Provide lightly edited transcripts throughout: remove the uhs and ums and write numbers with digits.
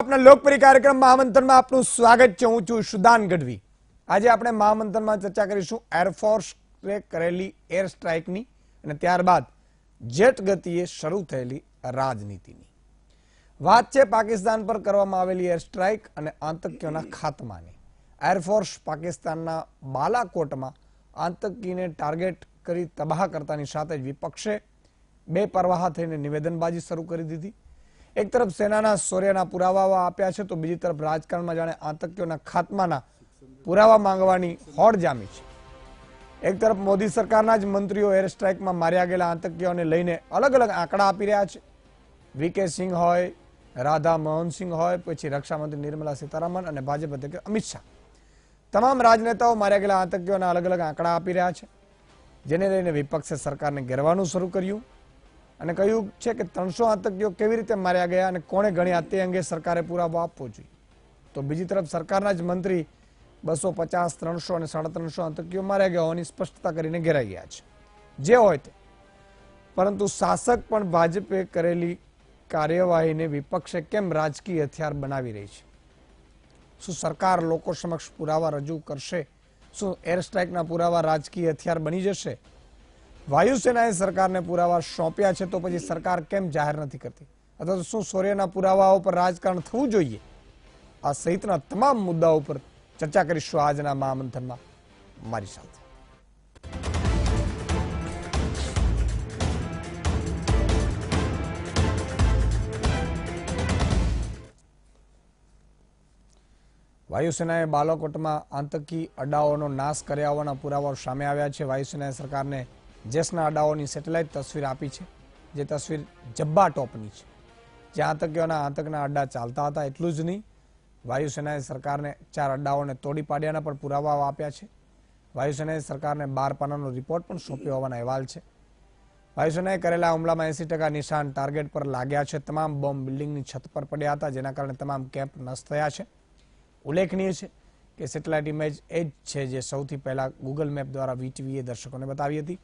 આપના લોકપ્રિય કાર્યક્રમ મહામંથનમાં આપનું સ્વાગત છે। હું છું સુદાન ગઢવી। આજે આપણે મહામંથનમાં ચર્ચા કરીશું એરફોર્સે કરેલી એર સ્ટ્રાઇકની અને ત્યારબાદ જેટ ગતિએ શરૂ થયેલી રાજનીતિની। વાત છે પાકિસ્તાન પર કરવામાં આવેલી એર સ્ટ્રાઇક અને આતંકીઓના ખાત્માની। એરફોર્સ પાકિસ્તાનના બાલાકોટમાં આતંકીને ટાર્ગેટ કરી તબાહ કરતાની સાથે જ વિપક્ષે બેપરવાહ થઈને નિવેદનબાજી શરૂ કરી દીધી। એક તરફ સેનાના શૌર્યના પુરાવાઓ આપ્યા છે તો બીજી તરફ રાજકારણમાં જાણે આતંકીઓના ખાત્માના પુરાવા માંગવાની હોડ જામી છે। એક તરફ મોદી સરકારના જ મંત્રીઓ એર સ્ટ્રાઇકમાં માર્યા ગયેલા આતંકીઓને લઈને અલગ અલગ આંકડા આપી રહ્યા છે। વીકે સિંહ હોય, રાધા મોહન સિંહ હોય, પછી રક્ષામંત્રી નિર્મલા સીતારામન અને ભાજપ અધ્યક્ષ અમિત શાહ, તમામ રાજનેતાઓ માર્યા ગયેલા આતંકીઓના અલગ અલગ આંકડા આપી રહ્યા છે, જેને લઈને વિપક્ષે સરકારને ઘેરવાનું શરૂ કર્યું અને કહ્યું છે કે 300 આતંકીઓ કેવી રીતે માર્યા ગયા અને કોણે ગણ્યા તે અંગે સરકારે પુરાવો આપવો જોઈએ। તો બીજી તરફ સરકારના જ મંત્રી 250, 300 અને 350 આતંકીઓ માર્યા ગયા હોવાની સ્પષ્ટતા કરીને ઘેરાઈ ગયા છે। જે હોય તે, પરંતુ શાસક પણ ભાજપે કરેલી કાર્યવાહીને વિપક્ષે કેમ રાજકીય હથિયાર બનાવી રહી છે? શું સરકાર લોકો સમક્ષ પુરાવા રજૂ કરશે? શું એર સ્ટ્રાઇકના પુરાવા રાજકીય હથિયાર બની જશે? વાયુસેનાએ સરકારને પુરાવા સોંપ્યા છે તો પછી સરકાર કેમ જાહેર નથી કરતી? અથવા તો શું શૌર્યના પુરાવાઓ પર રાજકારણ થવું જોઈએ? આ સહિતના તમામ મુદ્દાઓ પર ચર્ચા કરીશું આજના મહામંથનમાં મારી સાથે। વાયુસેનાએ બાલાકોટમાં આતંકી અડ્ડાઓનો નાશ કર્યા હોવાના પુરાવાઓ સામે આવ્યા છે। વાયુસેનાએ સરકારને જેસના અડ્ડાઓની સેટેલાઇટ તસવીર આપી છે, જે તસવીર જબ્બા ટોપની છે, જ્યાં આતંકીઓના આતંકના અડ્ડા ચાલતા હતા। એટલું જ નહીં, વાયુસેનાએ સરકારને 4 અડ્ડાઓને તોડી પાડ્યાના પણ પુરાવાઓ આપ્યા છે। વાયુસેનાએ સરકારને 12 પાનાનો રિપોર્ટ પણ સોંપ્યો હોવાના અહેવાલ છે। વાયુસેનાએ કરેલા હુમલામાં 80% નિશાન ટાર્ગેટ પર લાગ્યા છે। તમામ બોમ્બ બિલ્ડિંગની છત પર પડ્યા હતા, જેના કારણે તમામ કેમ્પ નષ્ટ થયા છે। ઉલ્લેખનીય છે કે સેટેલાઇટ ઇમેજ એ જ છે જે સૌથી પહેલા ગૂગલ મેપ દ્વારા વીટીવીએ દર્શકોને બતાવી હતી।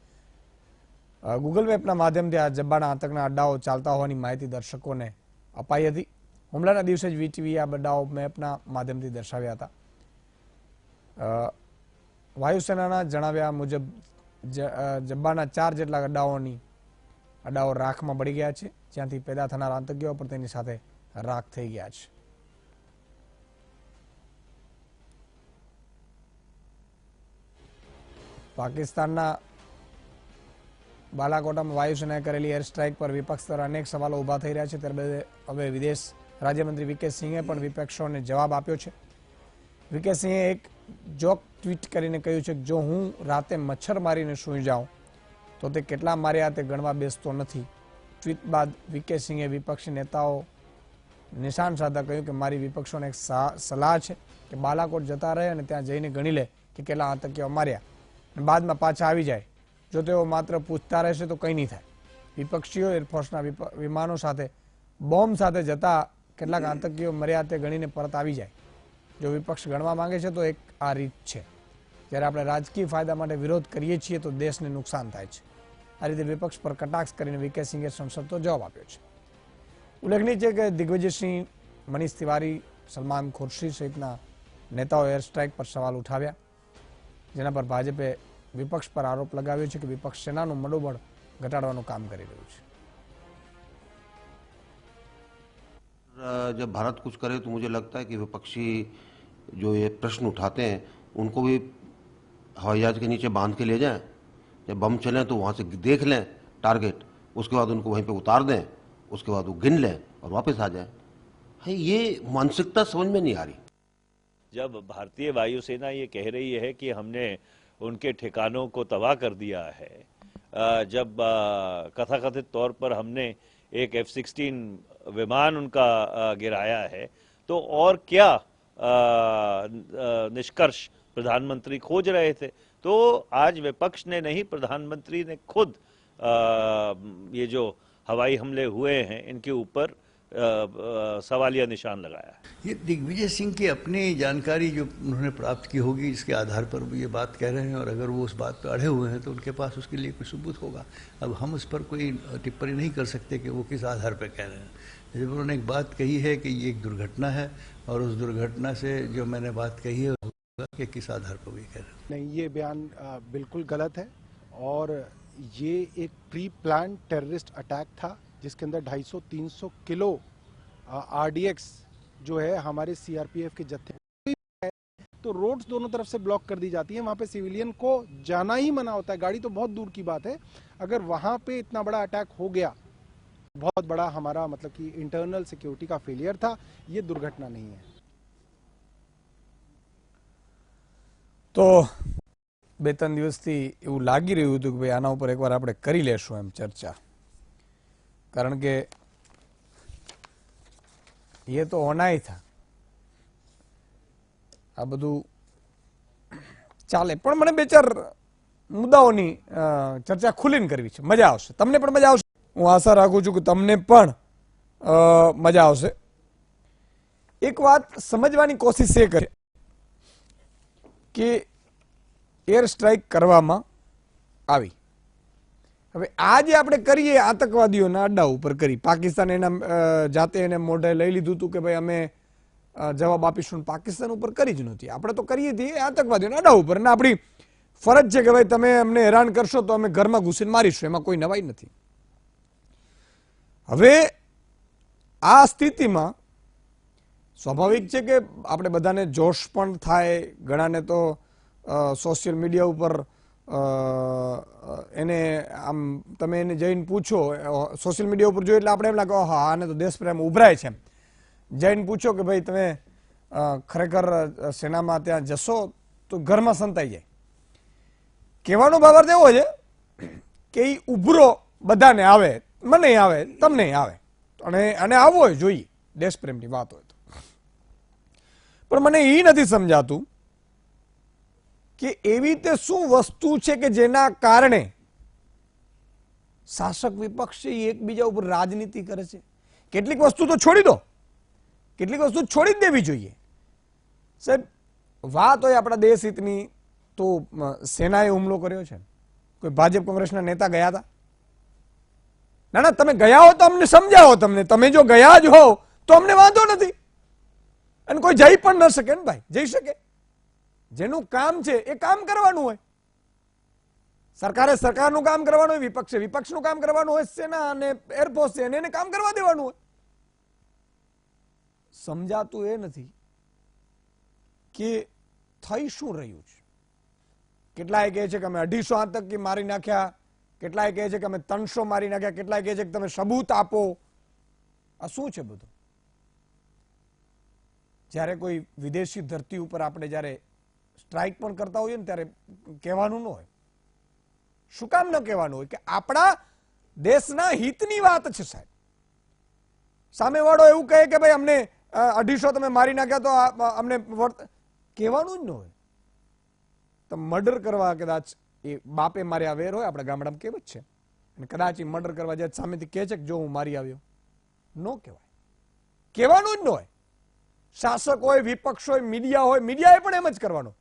ગૂગલ મેપના માધ્યમથી આ જબ્બાના આતંકના અડ્ડાઓ ચાલતા હોવાની માહિતી દર્શકોને અપાઈ હતી। હુમલાના દિવસે જ વીટીવીએ આ અડ્ડાઓ મેપના માધ્યમથી દર્શાવ્યા હતા। વાયુસેનાના જણાવ્યા મુજબ જબ્બાના 4 જેટલા અડ્ડાઓ રાખમાં બળી ગયા છે, જ્યાંથી પેદા થનાર આતંકીઓ પણ તેની સાથે રાખ થઈ ગયા છે। પાકિસ્તાનના બાલાકોટમાં વાયુસેનાએ કરેલી એર સ્ટ્રાઇક પર વિપક્ષ દ્વારા અનેક સવાલો ઉભા થઈ રહ્યા છે। ત્યારબાદ હવે વિદેશ રાજ્યમંત્રી વીકે સિંહે પણ વિપક્ષોને જવાબ આપ્યો છે। વીકે સિંહે એક જોક ટ્વીટ કરીને કહ્યું છે કે જો હું રાતે મચ્છર મારીને સૂઈ જાઉં તો તે કેટલા માર્યા તે ગણવા બેસતો નથી। ટ્વીટ બાદ વીકે સિંહે વિપક્ષી નેતાઓ નિશાન સાધતા કહ્યું કે મારી વિપક્ષોને એક સલાહ છે કે બાલાકોટ જતા રહે અને ત્યાં જઈને ગણી લે કે કેટલા આતંકીઓ માર્યા અને બાદમાં પાછા આવી જાય। જો તેઓ માત્ર પૂછતા રહેશે તો કંઈ નહીં થાય। વિપક્ષીઓ એરફોર્સના વિમાનો સાથે બોમ્બ સાથે જતા કેટલાક આતંકીઓ મર્યા તે ગણીને પરત આવી જાય। જો વિપક્ષ ગણવા માંગે છે તો એક આ રીત છે। જ્યારે આપણે રાજકીય ફાયદા માટે વિરોધ કરીએ છીએ તો દેશને નુકસાન થાય છે। આ રીતે વિપક્ષ પર કટાક્ષ કરીને વીકે સિંહે સંસદનો જવાબ આપ્યો છે। ઉલ્લેખનીય છે કે દિગ્વિજયસિંહ, મનીષ તિવારી, સલમાન ખુરશી સહિતના નેતાઓ એર સ્ટ્રાઇક પર સવાલ ઉઠાવ્યા, જેના પર ભાજપે વિપક્ષ પર આરોપ લગાવ્યો છે કે વિપક્ષ સેનાનું મનોબળ ઘટાડવાનું કામ કરી રહ્યું છે। जब भारत कुछ करे तो मुझे लगता है कि विपक्षी जो ये प्रश्न उठाते हैं उनको भी हवाई जहाज के नीचे बांध के ले जाएं। जब बम चले तो वहाँ से देख लें टारगेट, उसके बाद उनको वहीं पे उतार दें, उसके बाद वो गिन लें और वापस आ जाएं। है ये मानसिकता समझ में नहीं आ रही। जब भारतीय वायुसेना ये कह रही है कि हमने उनके ठिकानों को तबाह कर दिया है, जब कथाकथित तौर पर हमने एक F-16 विमान उनका गिराया है, तो और क्या निष्कर्ष प्रधानमंत्री खोज रहे थे? तो आज विपक्ष ने नहीं, प्रधानमंत्री ने खुद ये जो हवाई हमले हुए हैं इनके ऊपर सवालिया निशान लगाया है। ये दिग्विजय सिंह की अपनी जानकारी जो उन्होंने प्राप्त की होगी, इसके आधार पर वो ये बात कह रहे हैं, और अगर वो उस बात पर अड़े हुए हैं तो उनके पास उसके लिए कोई सबूत होगा। अब हम उस पर कोई टिप्पणी नहीं कर सकते कि वो किस आधार पर कह रहे हैं। जब उन्होंने एक बात कही है कि ये एक दुर्घटना है और उस दुर्घटना से जो मैंने बात कही है होगा कि किस आधार पर वो ये कह रहे हैं। नहीं, ये बयान बिल्कुल गलत है और ये एक प्री प्लान टेररिस्ट अटैक था जिसके अंदर 250-300 किलो आरडीएक्स जो है हमारे सीआरपीएफ के जत्थे, तो रोड्स दोनों तरफ से ब्लॉक कर दी जाती है, वहां पे सिविलियन को जाना ही मना होता है, गाड़ी तो बहुत दूर की बात है। अगर वहां पे इतना बड़ा अटैक हो गया, बहुत बड़ा हमारा मतलब कि इंटरनल सिक्योरिटी का फेलियर था, ये दुर्घटना नहीं है। તો 2-3 દિવસથી એવું લાગી રહ્યું હતું કે ભાઈ આના ઉપર એકવાર આપણે કરી લેશું એમ ચર્ચા, કારણ કે એ તો હોના ही था, આ બધું ચાલે, પણ મને 2-4 મુદ્દાઓની ચર્ચા ખુલીને કરવી છે, મજા આવશે, તમને પણ મજા આવશે, હું આશા રાખું છું કે તમને પણ મજા આવશે. એક વાત સમજવાની કોશિશ એ કરે કે એર સ્ટ્રાઇક કરવામાં આવી, હવે આ જે આપણે કરીએ આતંકવાદીઓના અડ્ડા ઉપર કરી, પાકિસ્તાન એના જાતે એને મોઢે લઈ લીધું હતું કે ભાઈ અમે જવાબ આપીશું, પાકિસ્તાન ઉપર કરી જ નહોતી, આપણે તો કરીએ છીએ આતંકવાદીઓના અડ્ડા ઉપર, અને આપણી ફરજ છે કે ભાઈ તમે અમને હેરાન કરશો તો અમે ઘરમાં ઘૂસીને મારીશું, એમાં કોઈ નવાઈ નથી. હવે આ સ્થિતિમાં સ્વાભાવિક છે કે આપણે બધાને જોશ પણ થાય, ઘણાને તો સોશિયલ મીડિયા ઉપર એને આમ તમે એને જઈને પૂછો, સોશિયલ મીડિયા ઉપર જોઈએ એટલે આપણે એમ લાગે હા આને તો દેશપ્રેમ ઉભરાય છે, જઈને પૂછો કે ભાઈ તમે ખરેખર સેનામાં ત્યાં જશો તો ઘરમાં સંતાઈ જાય. કહેવાનો ભાવાર્થ એવો છે કે એ ઉભરો બધાને આવે, મને આવે, તમને આવે, અને આવવો જોઈએ, દેશપ્રેમની વાત હોય તો. પણ મને એ નથી સમજાતું કે એવી રીતે શું વસ્તુ છે કે જેના કારણે શાસક વિપક્ષ એકબીજા ઉપર રાજનીતિ કરે છે. કેટલીક વસ્તુ તો છોડી દો, કેટલીક વસ્તુ છોડી જ દેવી જોઈએ. સાહેબ વાત હોય આપણા દેશ હિતની તો સેનાએ હુમલો કર્યો છે, કોઈ ભાજપ કોંગ્રેસના નેતા ગયા હતા? ના ના, તમે ગયા હો તો અમને સમજાવો, તમને તમે જો ગયા જ હો તો અમને વાંધો નથી, અને કોઈ જઈ પણ ન શકે ને ભાઈ, જઈ શકે, જેનું કામ છે એ કામ કરવાનું હોય, સરકારે સરકારનું કામ કરવાનું હોય, વિપક્ષે વિપક્ષનું કામ કરવાનું હોય, સેના અને એરફોર્સ છે એને કામ કરવા દેવાનું હોય. સમજાતું એ નથી કે થઈ શું રહ્યું છે. કેટલાય કહે છે કે અમે 250 આતંકી મારી નાખ્યા, કેટલાય કહે છે કે અમે 300 મારી નાખ્યા, કેટલાય કહે છે કે તમે સબૂત આપો. આ શું છે બધું? જ્યારે કોઈ વિદેશી ધરતી ઉપર આપણે જ્યારે સ્ટ્રાઇક પણ કરતા હોઈએ ને ત્યારે કહેવાનું ન હોય. શું કામ ન કહેવાનું હોય? કે આપણા દેશના હિતની વાત છે સાહેબ. સામેવાળો એવું કહે કે ભાઈ અમને 250 તમે મારી નાખ્યા તો અમને કહેવાનું જ ન હોય. તો મર્ડર કરવા કદાચ એ બાપે માર્યા વેર હોય, આપણા ગામડામાં કહેવત છે, અને કદાચ એ મર્ડર કરવા જાય સામેથી કહે છે કે જો હું મારી આવ્યો, ન કહેવાય, કહેવાનું જ ન હોય. શાસક હોય, વિપક્ષ હોય, મીડિયા હોય, મીડિયાએ પણ એમ જ કરવાનું.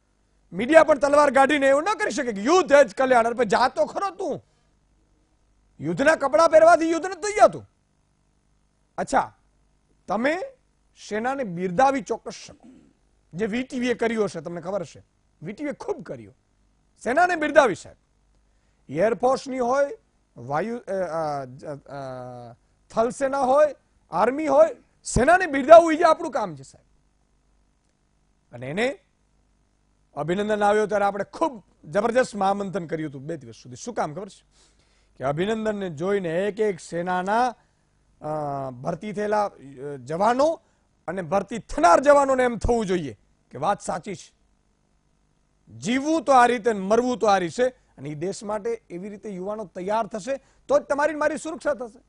મીડિયા પણ તલવાર કાઢીને એવું ન કરી શકે કે યુદ્ધ જ કલ્યાણ, જાતો ખરો તું, યુદ્ધના કપડા પહેરવાથી યુદ્ધ નથી થઈ જતું. અચ્છા, તમે સેનાને બિરદાવી ચોક્કસ શકો, જે વીટીવીએ કર્યું હશે, તમને ખબર હશે, વીટીવીએ ખૂબ કર્યું, સેનાને બિરદાવી સાહેબ. એરફોર્સની હોય, વાયુ થલ સેના હોય, આર્મી હોય, સેનાને બિરદાવવું એ આપણું કામ છે સાહેબ. અને એને અભિનંદન આવ્યો ત્યારે આપણે ખૂબ જબરજસ્ત મહામંથન કર્યું હતું 2 દિવસ સુધી. શું કામ ખબર છે? કે અભિનંદનને જોઈને એક એક સેનાના ભરતી થયેલા જવાનો અને ભરતી થનાર જવાનોને એમ થવું જોઈએ કે વાત સાચી છે, જીવવું તો આ રીતે, મરવું તો આ રીતે, અને એ દેશ માટે એવી રીતે યુવાનો તૈયાર થશે તો જ તમારી મારી સુરક્ષા થશે.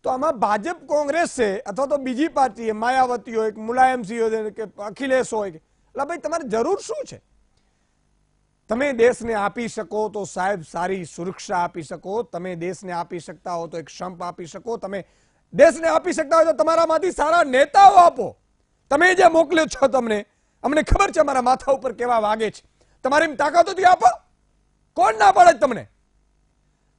તો આમાં ભાજપ કોંગ્રેસ છે અથવા તો બીજી પાર્ટી, માયાવતી હોય, મુલાયમસિંહ હોય કે અખિલેશ હોય, એટલે ભાઈ તમારે જરૂર શું છે? તમે દેશને આપી શકો તો સાહેબ સારી સુરક્ષા આપી શકો, તમે દેશને આપી શકતા હો તો એક સંપ આપી શકો, તમે દેશને આપી શકતા હોય તો તમારામાંથી સારા નેતાઓ આપો. તમે જે મોકલ્યો છો તમને, અમને ખબર છે અમારા માથા ઉપર કેવા વાગે છે, તમારી તાકાતોથી આપો. કોણ ના પાડે તમને?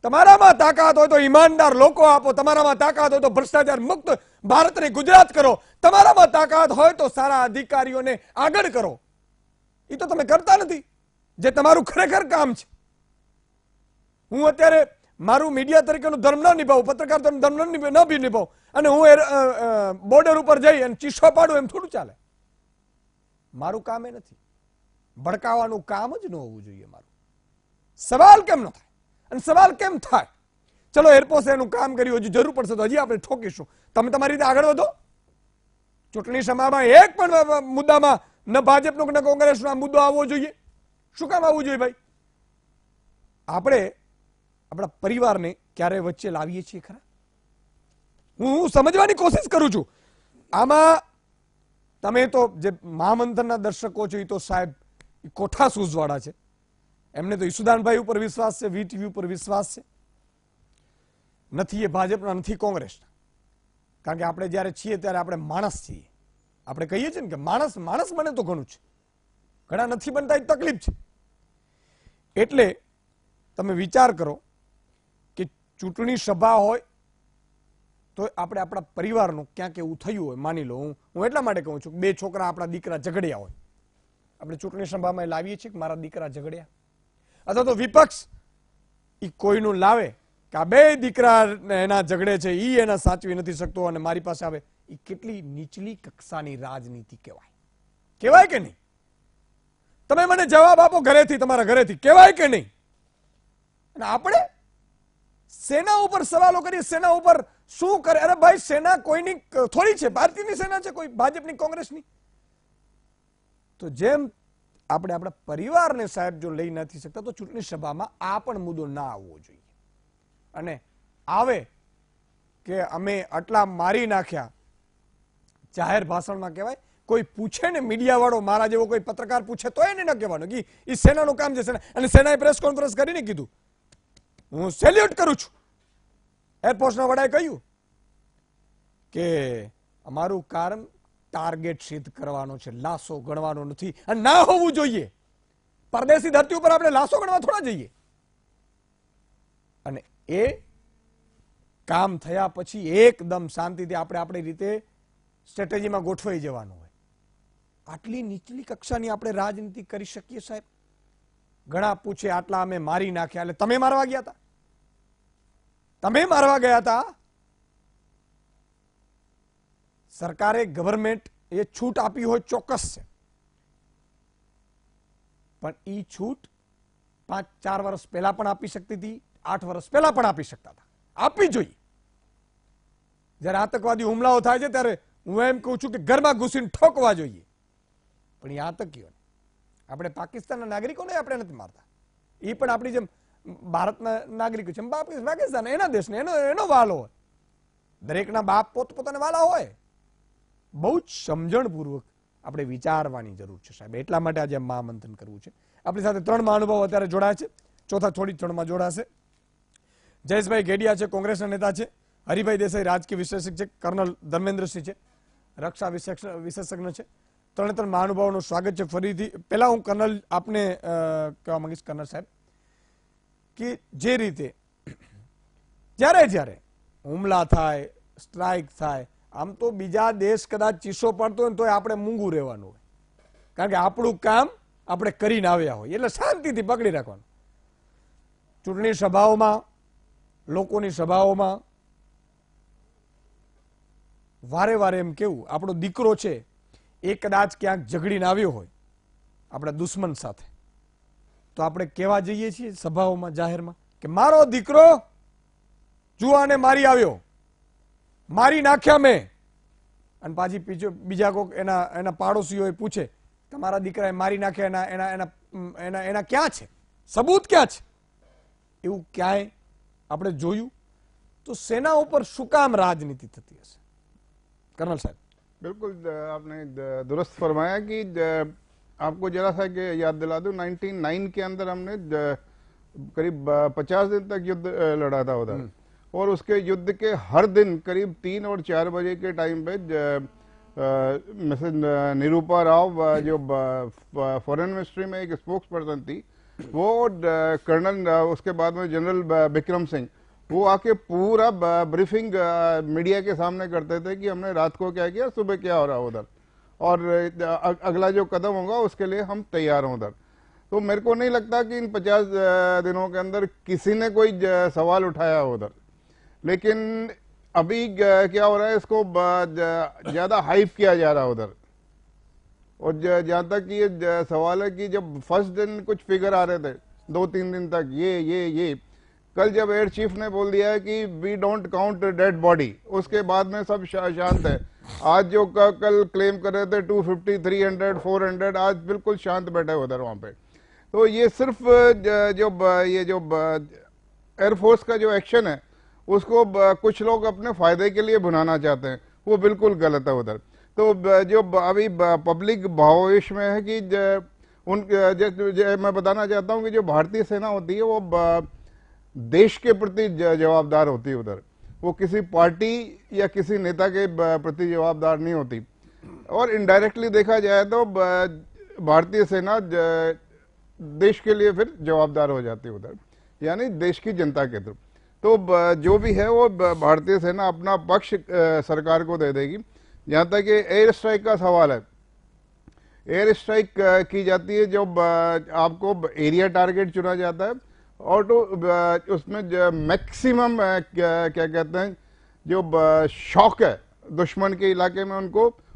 તમારામાં તાકાત હોય તો ઈમાનદાર લોકો આપો, તમારામાં તાકાત હોય તો ભ્રષ્ટાચાર મુક્ત ભારતને ગુજરાત કરો, તમારામાં તાકાત હોય તો સારા અધિકારીઓને આગળ કરો. એ તો તમે કરતા નથી, જે તમારું ખરેખર કામ છે. હું અત્યારે મારું મીડિયા તરીકેનું ધર્મ ન નિભાવું, પત્રકાર ધર્મ ન નિભાવું અને હું બોર્ડર ઉપર જઈ અને ચીસો પાડું, એમ થોડું ચાલે. મારું કામ એ નથી. ભડકાવાનું કામ જ ન હોવું જોઈએ મારું. સવાલ કેમ ન થાય? અને સવાલ કેમ થાય? ચલો એરપોર્ટ એનું કામ કર્યું, હજુ જરૂર પડશે તો હજી આપણે ઠોકીશું. તમે તમારી રીતે આગળ વધો. ચૂંટણી સભામાં એક પણ મુદ્દામાં ન ભાજપનો કે ન કોંગ્રેસનો આ મુદ્દો આવવો જોઈએ. શું કામ આવવું જોઈએ ભાઈ? આપણે આપણા પરિવારને ક્યારે વચ્ચે લાવીએ છીએ ખરા? હું સમજવાની કોશિશ કરું છું. આમાં તમે તો જે મહામંથનના દર્શકો છો એ તો સાહેબ કોઠા સૂઝવાળા છે. એમને તો ઈસુદાનભાઈ ઉપર વિશ્વાસ છે, વીટીવી ઉપર વિશ્વાસ છે. નથી એ ભાજપના, નથી કોંગ્રેસના. કારણ કે આપણે જ્યારે છીએ ત્યારે આપણે માણસ છીએ. આપણે કહીએ છીએ ને કે માણસ માણસ બને તો ઘણું છે, ઘણા નથી બનતા એ તકલીફ છે. એટલે તમે વિચાર કરો કે ચૂંટણી સભા હોય તો આપણે આપણા પરિવારનું ક્યાંક એવું થયું હોય, માની લો હું એટલા માટે કહું છું કે બે છોકરા આપણા દીકરા ઝઘડ્યા હોય, આપણે ચૂંટણી સભામાં લાવીએ છીએ કે મારા દીકરા ઝઘડ્યા, અથવા તો વિપક્ષ એ કોઈનું લાવે કે આ બે દીકરા એના ઝઘડે છે, ઈ એના સાચવી નથી શકતો અને મારી પાસે આવે. એ કેટલી નીચલી કક્ષાની રાજનીતિ કહેવાય? કહેવાય કે નહીં? તમે મને જવાબ આપો ઘરેથી, તમારા ઘરેથી કહેવાય કે નહીં? અને આપણે સેના ઉપર સવાલો કરીએ, સેના ઉપર શું કરે? અરે ભાઈ, સેના કોઈની થોડી છે, ભારતીયની સેના છે, કોઈ ભાજપની કોંગ્રેસની. તો જેમ આપણે આપણા પરિવારને સાહેબ જો લઈ નથી શકતા, તો ચૂંટણી સભામાં આ પણ મુદ્દો ના આવવો જોઈએ. અને આવે કે અમે આટલા મારી નાખ્યા, જાહેર ભાષણમાં કહેવાય. કોઈ પૂછે ને મીડિયા વાળો, મારા જેવો કોઈ પત્રકાર પૂછે તો એને ન કહેવાનું કે એ સેનાનું કામ છે. અને સેનાએ પ્રેસ કોન્ફરન્સ કરીને કીધું, હું સેલ્યુટ કરું છું. એરફોર્સના વડાએ કહ્યું કે અમારું કામ ટાર્ગેટ સિદ્ધ કરવાનો છે, લાશો ગણવાનો નથી. અને ના હોવું જોઈએ. પરદેશી ધરતી ઉપર આપણે લાશો ગણવા થોડા જઈએ. અને એ કામ થયા પછી એકદમ શાંતિથી આપણે આપણી રીતે સ્ટ્રેટેજીમાં ગોઠવાઈ જવાનું હોય. આટલી નીચલી કક્ષાની આપણે રાજનીતિ કરી શકીએ સાહેબ? ઘણા પૂછે આટલા અમે મારી નાખ્યા, એટલે તમે મારવા ગયા હતા? તમે મારવા ગયા હતા? સરકારે, ગવર્મેન્ટ એ છૂટ આપી હોય ચોક્કસ છે, પણ એ છૂટ 5-4 વર્ષ પહેલા પણ આપી શકતી હતી, 8 વર્ષ પહેલા પણ આપી શકતા હતા. આપવી જોઈએ. જયારે આતંકવાદી હુમલાઓ થાય છે ત્યારે હું એમ કહું છું કે ઘરમાં ઘૂસીને ઠોકવા જોઈએ. પણ એ આતંકીઓને, આપણે પાકિસ્તાનના નાગરિકોને આપણે નથી મારતા. એ પણ આપણી જેમ ભારતના નાગરિકો છે, પાકિસ્તાન એના દેશને એનો વાલો હોય. દરેકના બાપ પોતપોતાના વાલા હોય. બહુ જ સમજણપૂર્વક આપણે વિચારવાની જરૂર છે સાહેબ. એટલા માટે આજે મહામંથન કરવું છે. આપણી સાથે 3 મહાનુભાવો અત્યારે જોડાયા છે, ચોથા થોડી ક્ષણમાં જોડાશે. જયેશભાઈ ગેડિયા છે, કોંગ્રેસના નેતા છે. હરિભાઈ દેસાઈ રાજકીય વિશ્લેષક છે. કર્નલ ધર્મેન્દ્રસિંહ છે, રક્ષા વિશેષજ્ઞ છે. 3 મહાનુભાવોનું સ્વાગત છે ફરીથી. પહેલા હું કર્નલ આપને કહેવા માંગીશ, કર્નલ સાહેબ, કે જે રીતે જ્યારે હુમલા થાય, સ્ટ્રાઇક થાય, આમ તો બીજા દેશ કદાચ ચીસો પડતો હોય તો આપણે મૂંગું રહેવાનું હોય. કારણ કે આપણું કામ આપણે કરીને આવ્યા હોય એટલે શાંતિથી પકડી રાખવાનું. ચૂંટણી સભાઓમાં, લોકોની સભાઓમાં વારે વારે એમ કેવું, આપણો દીકરો છે એ કદાચ ક્યાંક ઝઘડીને આવ્યો હોય આપણા દુશ્મન સાથે, તો આપણે કહેવા જઈએ છીએ સભાઓમાં, જાહેરમાં કે મારો દીકરો જુવાને મારી આવ્યો, મારી નાખ્યા મેં. અને પાછી બીજા કોઈક એના પાડોશીઓ પૂછે તમારા દીકરાએ મારી નાખ્યા, એના ક્યાં છે સબૂત, ક્યાં છે? એવું ક્યાંય આપણે જોયું? તો સેના ઉપર શું કામ રાજનીતિ થતી હશે? कर्नल साहब बिल्कुल आपने दुरुस्त फरमाया कि आपको जरा सा कि याद दिला दूं 1999 के अंदर हमने करीब 50 दिन तक युद्ध लड़ा था उधर, और उसके युद्ध के हर दिन करीब 3 और 4 बजे के टाइम पे मिसेस निरूपा राव जो फॉरेन मिनिस्ट्री में एक स्पोक्स पर्सन थी, वो कर्नल उसके बाद में जनरल विक्रम सिंह वो आके पूरा ब्रीफिंग मीडिया के सामने करते थे कि हमने रात को क्या किया, सुबह क्या हो रहा है उधर, और अगला जो कदम होगा उसके लिए हम तैयार हैं उधर। तो मेरे को नहीं लगता कि इन 50 दिनों के अंदर किसी ने कोई सवाल उठाया उधर। लेकिन अभी क्या हो रहा है, इसको ज्यादा हाइप किया जा रहा है उधर। और जहां तक ये सवाल है कि जब फर्स्ट दिन कुछ फिगर आ रहे थे 2-3 दिन तक, ये कल जब एयर चीफ ने बोल दिया है कि we don't count dead body, उसके बाद में सब शांत है। आज जो कल क्लेम कर रहे थे 250, 300, 400, आज बिल्कुल शांत बैठे उधर वहां पे। तो ये सिर्फ जो एयरफोर्स का जो एक्शन है उसको कुछ लोग अपने फायदे के लिए भुनाना चाहते हैं, वो बिल्कुल गलत है उधर। तो जो अभी पब्लिक भावेश में है कि मैं बताना चाहता हूं कि जो भारतीय सेना होती है वो देश के प्रति जवाबदार होती है उधर, वो किसी पार्टी या किसी नेता के प्रति जवाबदार नहीं होती। और इनडायरेक्टली देखा जाए तो भारतीय सेना देश के लिए फिर जवाबदार हो जाती है उधर, यानी देश की जनता के थ्रू। तो जो भी है वो भारतीय सेना अपना पक्ष सरकार को दे देगी। जहां तक ये एयर स्ट्राइक का सवाल है, एयर स्ट्राइक की जाती है जब आपको एरिया टारगेट चुना जाता है और तो उसमें मैक्सिमम क्या कहते हैं जो शौक है दुश्मन के इलाके में,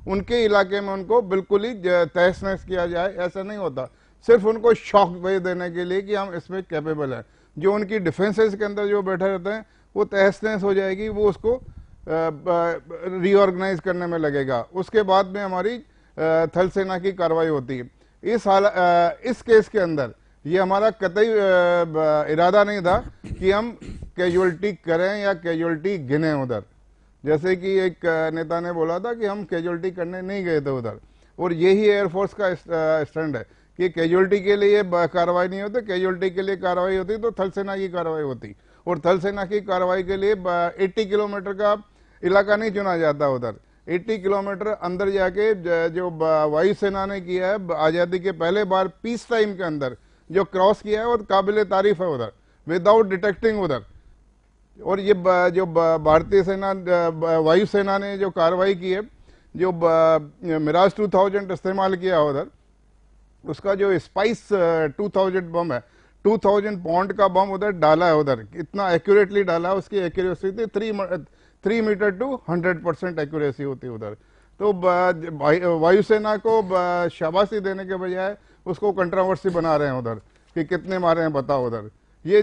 उनके इलाके में उनको बिल्कुल ही तहस नहस किया जाए, ऐसा नहीं होता। सिर्फ उनको शौक देने के लिए कि हम इसमें कैपेबल हैं। जो उनकी डिफेंसेस के अंदर जो बैठे रहते हैं वो तहस नहस हो जाएगी, वो उसको रीऑर्गेनाइज करने में लगेगा। उसके बाद में हमारी थल सेना की कार्रवाई होती है। इस केस के अंदर ये हमारा कतई इरादा नहीं था कि हम कैजुअलिटी करें या कैजुअलिटी गिने उधर, जैसे कि एक नेता ने बोला था कि हम कैजुअलिटी करने नहीं गए थे उधर। और यही एयरफोर्स का स्टैंड है कि कैजुअलिटी के लिए कार्रवाई नहीं होती, कैजुअलिटी के लिए कार्रवाई होती तो थल सेना की कार्रवाई होती। और थल सेना की कार्रवाई के लिए 80 किलोमीटर का इलाका नहीं चुना जाता उधर। 80 किलोमीटर अंदर जाके जो वायुसेना ने किया है आजादी के पहले बार पीस टाइम के अंदर जो क्रॉस किया है वो काबिल तारीफ है उधर, विदाउट डिटेक्टिंग उधर। और ये जो भारतीय सेना वायुसेना ने जो कार्रवाई की है, जो मिराज 2000 इस्तेमाल किया उधर, उसका जो स्पाइस 2000 बम है, 2000 पाउंड का बम उधर डाला है उधर। इतना एक्यूरेटली डाला है, उसकी एक्यूरेसी थी 3 मीटर टू 100% एक्यूरेसी होती है उधर। तो वायुसेना को शाबाशी देने के बजाय उसको कंट्रोवर्सी बना रहे हैं उधर कि कितने मारे हैं बताओ उधर। ये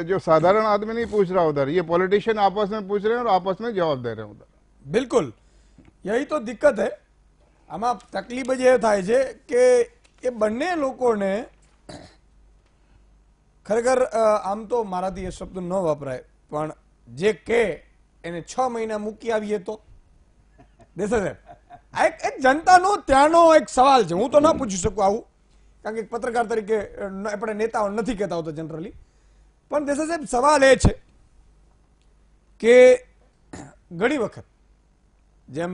जो साधारण आदमी नहीं पूछ रहा उधर, ये पॉलिटिशियन आपस में पूछ रहे हैं और आपस में जवाब दे रहे हैं उधर। बिल्कुल यही तो दिक्कत है। આમાં તકલીફ જ એ થાય છે કે એ બંને લોકોને ખરેખર આમ તો મારાથી એ શબ્દ ન વપરાય, પણ જે કે એને 6 મહિના મૂકી આવીએ તો દેસા સાહેબ, આ એક જનતાનો ત્યાંનો એક સવાલ છે. હું તો ના પૂછી શકું આવું, કારણ કે પત્રકાર તરીકે આપણે નેતાઓ નથી કહેતા હોતા જનરલી, પણ દેસા સાહેબ સવાલ એ છે કે ઘણી વખત જેમ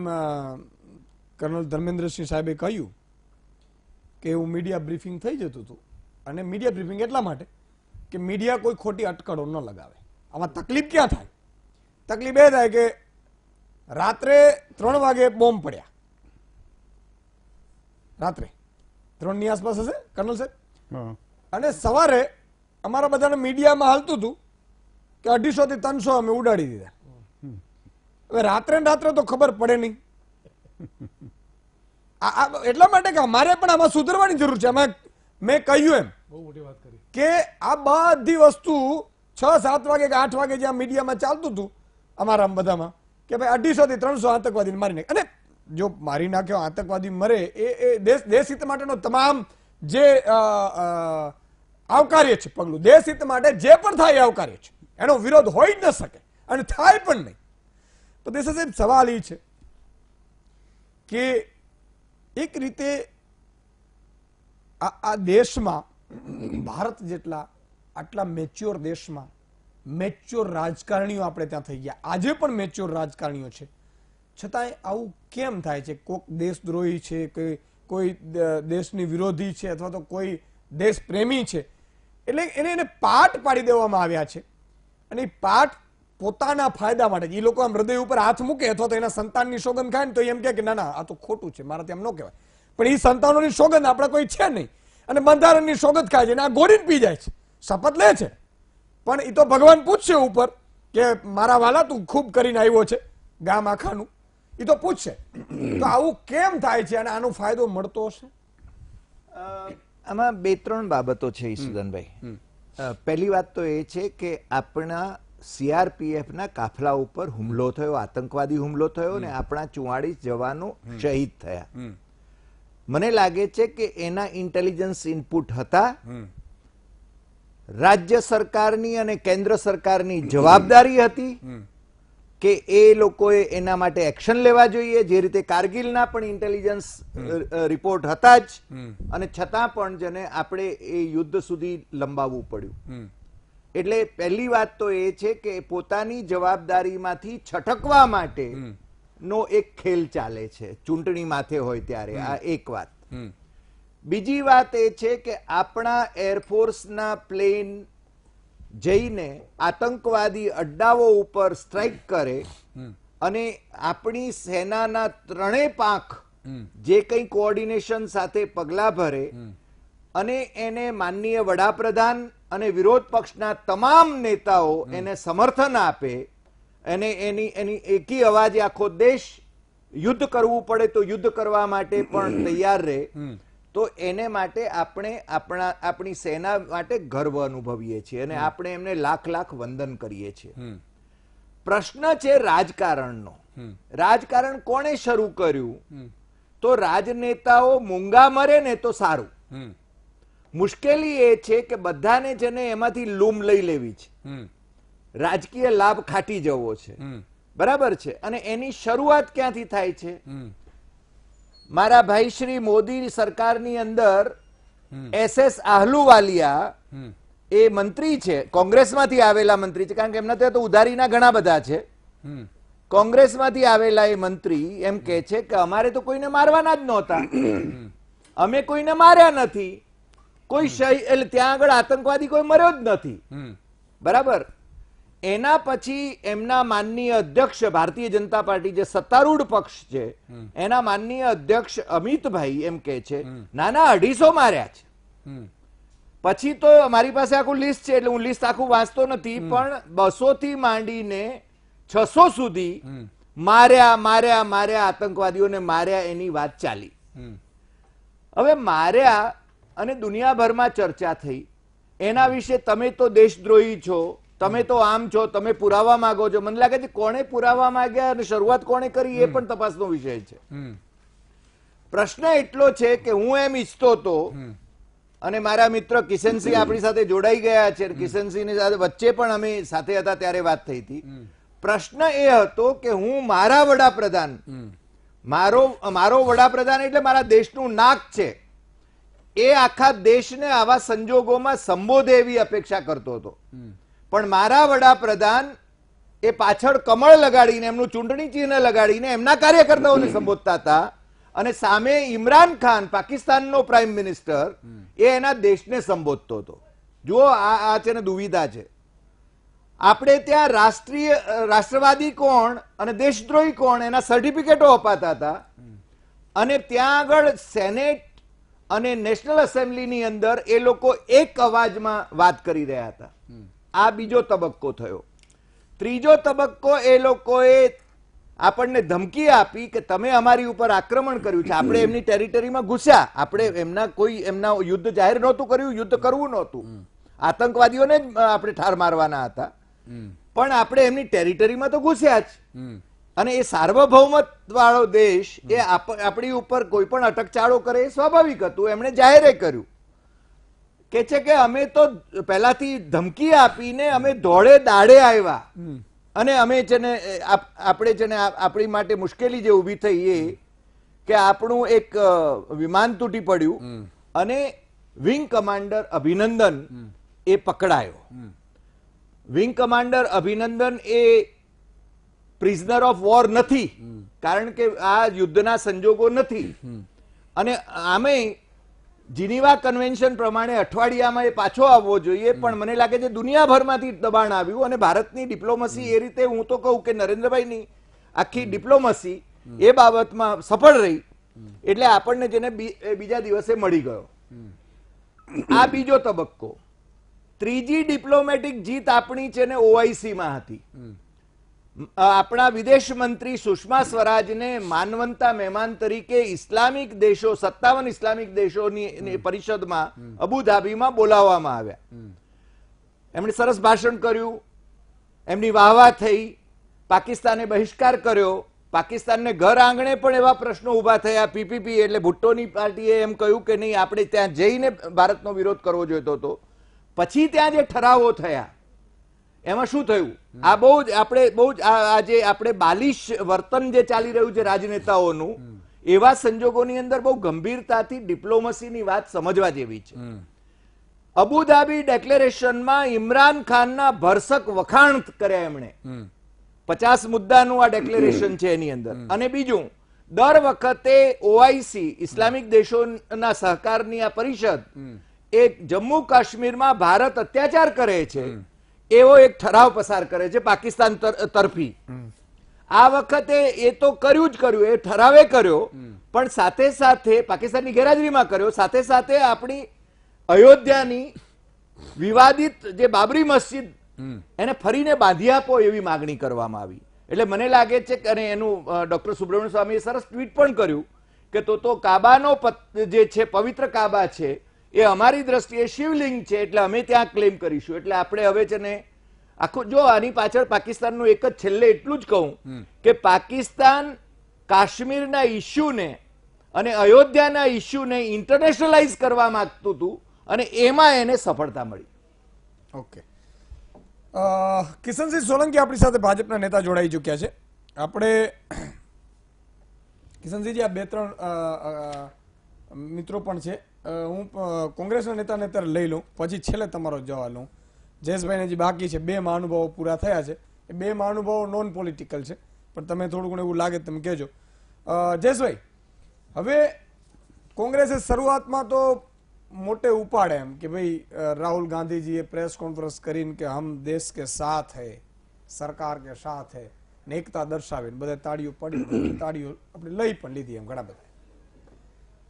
કર્નલ ધર્મેન્દ્રસિંહ સાહેબે કહ્યું કે એવું મીડિયા બ્રીફિંગ થઈ જતું હતું, અને મીડિયા બ્રીફિંગ એટલા માટે કે મીડિયા કોઈ ખોટી અટકળો ન લગાવે. આમાં તકલીફ ક્યાં થાય? તકલીફ એ થાય કે રાત્રે 3 વાગે બોમ્બ પડ્યા, રાત્રે 3 ની આસપાસ હશે કર્નલ સાહેબ, અને સવારે અમારા બધાને મીડિયામાં હાલતું હતું કે 250 થી 300 અમે ઉડાડી દીધા. હવે રાત્રે ને રાત્રે તો ખબર પડે નહીં. એટલા માટે કે અમારે પણ આમાં સુધરવાની જરૂર છે. આમાં મેં કહ્યું એમ કે આ બધી વસ્તુ 6-7 વાગે કે 8 વાગે જ્યાં મીડિયામાં ચાલતું હતું અમારા બધામાં કે ભાઈ 250 થી 300 આતંકવાદીને મારી નાખે, અને જો મારી નાખ્યો આતંકવાદી મરે એ દેશ હિત માટેનો તમામ જે આવકાર્ય છે પગલું, દેશ હિત માટે જે પણ થાય એ આવકાર્ય છે, એનો વિરોધ હોઈ જ ન શકે અને થાય પણ નહીં. તો દેસા સાહેબ સવાલ એ છે કે એક રીતે આ દેશમાં ભારત જેટલા આટલા મેચ્યોર દેશમાં મેચ્યોર રાજકારણીઓ આપણે ત્યાં થઈ ગયા, આજે પણ મેચ્યોર રાજકારણીઓ છે, છતાંય આવું કેમ થાય છે? કોઈક દેશદ્રોહી છે કે કોઈ દેશની વિરોધી છે અથવા તો કોઈ દેશ પ્રેમી છે, એટલે એને પાઠ પાડી દેવામાં આવ્યા છે અને એ પાઠ પોતાના ફાયદા માટે. એ લોકો આમ હૃદય ઉપર હાથ મૂકે અથવા તો એના સંતાનની સોગંદ ખાય ને તો એમ કે ના ના આ તો ખોટું છે, મારાથી એમ ન કહેવાય. પણ એ સંતાનોની સોગંદ આપણે કોઈ છે નહીં અને બંધારણની સોગંદ ખાય છે અને આ ગોળીને પી જાય છે, શપથ લે છે. પણ એ તો ભગવાન પૂછશે ઉપર કે મારા વાલા તું ખૂબ કરીને આવ્યો છે ગામ આખાનું, એ તો પૂછશે. તો આવું કેમ થાય છે અને આનો ફાયદો મળતો હશે? આમાં બે ત્રણ બાબતો છે ઈસુદાનભાઈ. પહેલી વાત તો એ છે કે આપણા CRPF ના કાફલા ઉપર હુમલો થયો, આતંકવાદી હુમલો થયો ને આપણા 44 જવાનો શહીદ થયા. મને લાગે છે કે એના ઇન્ટેલિજન્સ ઇનપુટ હતા. રાજ્ય સરકારની અને કેન્દ્ર સરકારની જવાબદારી હતી કે એ લોકોએ એના માટે એક્શન લેવા જોઈએ. જે રીતે કારગિલના પણ ઇન્ટેલિજન્સ રિપોર્ટ હતા જ, અને છતાં પણ જેને આપણે એ યુદ્ધ સુધી લંબાવવું પડ્યું. એટલે પહેલી વાત તો એ છે કે પોતાની જવાબદારીમાંથી છટકવા માટે નો એક ખેલ ચાલે છે ચૂંટણી માથે હોય ત્યારે. આ એક વાત. બીજી વાત એ છે કે આપણા એરફોર્સના પ્લેન જઈને આતંકવાદી અડ્ડાઓ ઉપર સ્ટ્રાઇક કરે અને આપણી સેનાના ત્રણેય પાંખ જે કંઈ કોઓર્ડિનેશન સાથે પગલા ભરે અને એને માનનીય વડાપ્રધાન અને વિરોધ પક્ષના તમામ નેતાઓ એને સમર્થન આપે અને એની એકી અવાજે આખો દેશ યુદ્ધ કરવું પડે તો યુદ્ધ કરવા માટે પણ તૈયાર રહે, તો એને માટે આપણે આપણી સેના માટે ગર્વ અનુભવીએ છીએ અને આપણે એમને લાખ લાખ વંદન કરીએ છીએ. પ્રશ્ન છે રાજકારણનો. રાજકારણ કોણે શરૂ કર્યું? તો રાજનેતાઓ મૂંગા મરે ને તો સારું. મુશ્કેલી એ છે કે બધાને જેને એમાંથી લૂમ લઈ લેવી છે, રાજકીય લાભ ખાટી જવો છે, બરાબર છે. અને એની શરૂઆત ક્યાંથી થાય છે? મારા ભાઈ શ્રી મોદી સરકારની અંદર SS આહલુવાલિયા એ મંત્રી છે, કોંગ્રેસમાંથી આવેલા મંત્રી છે, કારણ કે એમના ત્યાં તો ઉધારીના ઘણા બધા છે. કોંગ્રેસમાંથી આવેલા એ મંત્રી એમ કે છે કે અમારે તો કોઈને મારવાના જ નહોતા, અમે કોઈને માર્યા નથી, કોઈ એટલે ત્યાં આગળ આતંકવાદી કોઈ મર્યો જ નથી, બરાબર. એના પછી એમના માનનીય અધ્યક્ષ ભારતીય જનતા પાર્ટી જે સત્તારૂઢ પક્ષ છે એના માનનીય અધ્યક્ષ અમિતભાઈ એમ કે છે નાના 250 માર્યા છે. પછી તો મારી પાસે આખું લિસ્ટ છે, એટલે હું લિસ્ટ આખું વાંચતો નથી, પણ 200 થી માંડીને 600 સુધી માર્યા આતંકવાદીઓને માર્યા એની વાત ચાલી. હવે માર્યા અને દુનિયાભરમાં ચર્ચા થઈ એના વિશે. તમે તો દેશદ્રોહી છો, તમે તો આમ છો, તમે પુરાવા માંગો છો. મને લાગે છે કોણે પુરાવા માંગ્યા અને શરૂઆત કોણે કરી એ પણ તપાસનો વિષય છે. પ્રશ્ન એટલો છે કે હું એમ ઈચ્છતો હતો, અને મારા મિત્ર કિશનસિંહ આપણી સાથે જોડાઈ ગયા છે, કિશનસિંહની સાથે વચ્ચે પણ અમે સાથે હતા ત્યારે વાત થઈ હતી. પ્રશ્ન એ હતો કે હું મારા વડાપ્રધાન, મારો વડાપ્રધાન એટલે મારા દેશનું નાક છે, એ આખા દેશને આવા સંજોગોમાં સંબોધે એવી અપેક્ષા કરતો હતો. પણ મારા વડાપ્રધાન એ પાછળ કમળ લગાડીને એમનું ચૂંટણી ચિહ્ન લગાડીને એમના કાર્યકર્તાઓને સંબોધતા હતા, અને સામે ઇમરાન ખાન પાકિસ્તાનનો પ્રાઇમ મિનિસ્ટર એ એના દેશને સંબોધતો હતો. જુઓ આ છે ને દુવિધા છે. આપણે ત્યાં રાષ્ટ્રવાદી કોણ અને દેશદ્રોહી કોણ એના સર્ટિફિકેટો અપાતા હતા, અને ત્યાં આગળ સેનેટ અને નેશનલ એસેમ્બલીની અંદર એ લોકો એક અવાજમાં વાત કરી રહ્યા હતા. આ બીજો તબક્કો થયો. ત્રીજો તબક્કો એ લોકોએ આપણને ધમકી આપી કે તમે અમારી ઉપર આક્રમણ કર્યું છે, આપણે એમની ટેરિટરીમાં ઘૂસ્યા, આપણે એમના યુદ્ધ જાહેર નહોતું કર્યું, યુદ્ધ કરવું નહોતું, આતંકવાદીઓને જ આપણે ઠાર મારવાના હતા, પણ આપણે એમની ટેરિટરીમાં તો ઘૂસ્યા જ. અને એ સાર્વભૌમત્વ વાળો દેશ એ આપણી ઉપર કોઈ પણ અટકચાળો કરે એ સ્વાભાવિક હતું. એમણે જાહેર કર્યું કે છે કે અમે તો પહેલાથી ધમકી આપીને અમે ધોળે દાડે આવ્યા, અને અમે છે ને આપણે છે ને આપણી માટે મુશ્કેલી જે ઊભી થઈ એ કે આપણું એક વિમાન તૂટી પડ્યું અને વિંગ કમાન્ડર અભિનંદન એ પકડાયો. વિંગ કમાન્ડર અભિનંદન એ પ્રિઝનર ઓફ વોર નથી, કારણ કે આ યુદ્ધના સંજોગો નથી, અને આમે જીનીવા કન્વેન્શન પ્રમાણે અઠવાડિયામાં એ પાછો આવવો જોઈએ, પણ મને લાગે છે દુનિયાભરમાંથી દબાણ આવ્યું અને ભારતની ડિપ્લોમસી એ રીતે હું તો કહું કે નરેન્દ્રભાઈની આખી ડિપ્લોમસી એ બાબતમાં સફળ રહી, એટલે આપણને જેને બીજા દિવસે મળી ગયો. આ બીજો તબક્કો. ત્રીજી ડિપ્લોમેટિક જીત આપણી છે ને OIC માં હતી. આપણા વિદેશ મંત્રી સુષ્મા સ્વરાજને માનવંતા મહેમાન તરીકે ઇસ્લામિક દેશો 57 ઇસ્લામિક દેશોની પરિષદમાં અબુધાબીમાં બોલાવવામાં આવ્યા. એમણે સરસ ભાષણ કર્યું, એમની વાહવાહ થઈ, પાકિસ્તાને બહિષ્કાર કર્યો, પાકિસ્તાનને ઘર આંગણે પણ એવા પ્રશ્નો ઉભા થયા. PPP એટલે ભુટ્ટોની પાર્ટીએ એમ કહ્યું કે નહીં, આપણે ત્યાં જઈને ભારતનો વિરોધ કરવો જોઈતો હતો. પછી ત્યાં જે ઠરાવો થયા એમાં શું થયું? આ બહુ જ આજે આપણે બાલિશ વર્તન જે ચાલી રહ્યું છે રાજનેતાઓનું, એવા સંજોગોની અંદર બહુ ગંભીરતાથી ડિપ્લોમસીની વાત સમજવા જેવી છે. અબુધાબી ડેક્લેરેશનમાં ઇમરાન ખાનના ભરસક વખાણ કર્યા એમણે. 50 મુદ્દાનું આ ડેક્લેરેશન છે એની અંદર. અને બીજું, દર વખતે OIC ઇસ્લામિક દેશોના સહકારની આ પરિષદ એ જમ્મુ કાશ્મીરમાં ભારત અત્યાચાર કરે છે એવો એક ઠરાવ પસાર કરે છે પાકિસ્તાન તરફી. આ વખતે એ તો કર્યું જ કર્યું, એ ઠરાવે કર્યો, પણ સાથે સાથે પાકિસ્તાનની ગેરહાજરીમાં કર્યો, સાથે સાથે આપણી અયોધ્યાની વિવાદિત જે બાબરી મસ્જિદ એને ફરીને બાંધી આપો એવી માગણી કરવામાં આવી. એટલે મને લાગે છે કે અને એનું ડોક્ટર સુબ્રમણ્ય સ્વામીએ સરસ ટ્વીટ પણ કર્યું કે તો કાબાનો જે છે પવિત્ર કાબા છે એ અમારી દ્રષ્ટિએ શિવલિંગ છે, એટલે અમે ત્યાં ક્લેમ કરીશું. એટલે આપણે હવે છે ને આખું જો આની પાછળ પાકિસ્તાનનું એક જ છેલ્લે એટલું જ કહું કે પાકિસ્તાન કાશ્મીરના ઇશ્યુને અને અયોધ્યાના ઇશ્યુને ઇન્ટરનેશનલાઇઝ કરવા માંગતું હતું અને એમાં એને સફળતા મળી. ઓકે, કિશનસિંહ સોલંકી આપણી સાથે ભાજપના નેતા જોડાઈ ચૂક્યા છે. આપણે કિશનસિંહજી, આ 2-3 મિત્રો પણ છે. હું કોંગ્રેસના નેતાને અત્યારે લઈ લઉં, પછી છેલ્લે તમારો જવાબ લઉં. જયેશભાઈને જે બાકી છે, 2 મહાનુભાવો પૂરા થયા છે. એ 2 મહાનુભાવો નોન પોલિટિકલ છે, પણ તમે થોડું ઘણું એવું લાગે તમે કહેજો. જયેશભાઈ, હવે કોંગ્રેસે શરૂઆતમાં તો મોટે ઉપાડે એમ કે ભાઈ રાહુલ ગાંધીજીએ પ્રેસ કોન્ફરન્સ કરીને કે હમ દેશ કે સાથ હૈ, સરકાર કે સાથ હૈ, ને એકતા દર્શાવીને બધા તાળીઓ પડી, તાળીઓ આપણે લઈ પણ લીધી એમ ઘણા બધા.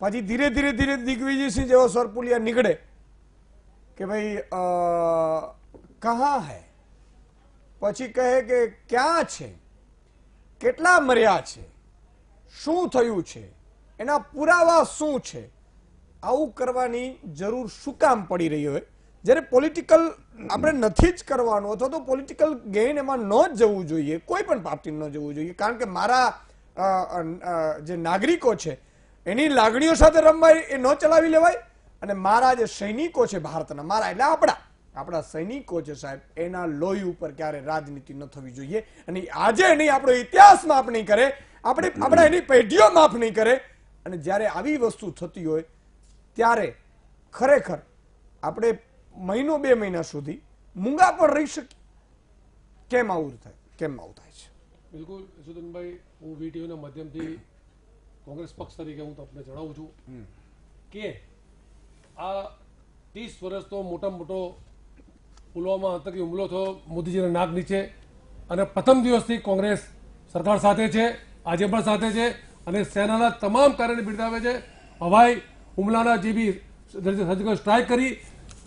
પછી ધીરે ધીરે ધીરે દિગ્વિજયસિંહ જેવો સરપુલિયા નીકળે કે ભાઈ કહા હૈ, પછી કહે કે ક્યાં છે, કેટલા મર્યા છે, શું થયું છે, એના પુરાવા શું છે. આવું કરવાની જરૂર શું કામ પડી રહી હોય, જ્યારે પોલિટિકલ આપણે નથી જ કરવાનું, અથવા તો પોલિટિકલ ગેઇન એમાં ન જવું જોઈએ, કોઈ પણ પાર્ટી ન જવું જોઈએ. કારણ કે મારા જે નાગરિકો છે એની લાગણીઓ સાથે રમવાય એ ન ચલાવી લેવાય, અને મારા જે સૈનિકો છે ભારતના, મારા એટલે આપણા સૈનિકો છે સાહેબ, એના લોહી ઉપર ક્યારે રાજનીતિ ન થવી જોઈએ. અને આજે નહીં, આપણો ઇતિહાસ માફ નહીં કરે, આપણે એની પેઢીઓ માફ નહીં કરે. અને જ્યારે આવી વસ્તુ થતી હોય ત્યારે ખરેખર આપણે મહિનો 2 મહિના સુધી મૂંગા પણ રહી શકીએ. કેમ આવું થાય, કેમ આવું થાય છે? બિલકુલ યશોધનભાઈ, હું વીટીઓના માધ્યમથી કોંગ્રેસ પક્ષ તરીકે હું તમને જણાવું છું કે આ 30 વર્ષનો મોટામાં મોટો પુલવામા આતંકી હુમલો થયો મોદીજીના નાક નીચે, અને પ્રથમ દિવસથી કોંગ્રેસ સરકાર સાથે છે, આજે પણ સાથે છે, અને સેનાના તમામ કાર્યને બિરદાવે છે. હવાઈ હુમલાના જે બી સર્જિકલ સ્ટ્રાઇક કરી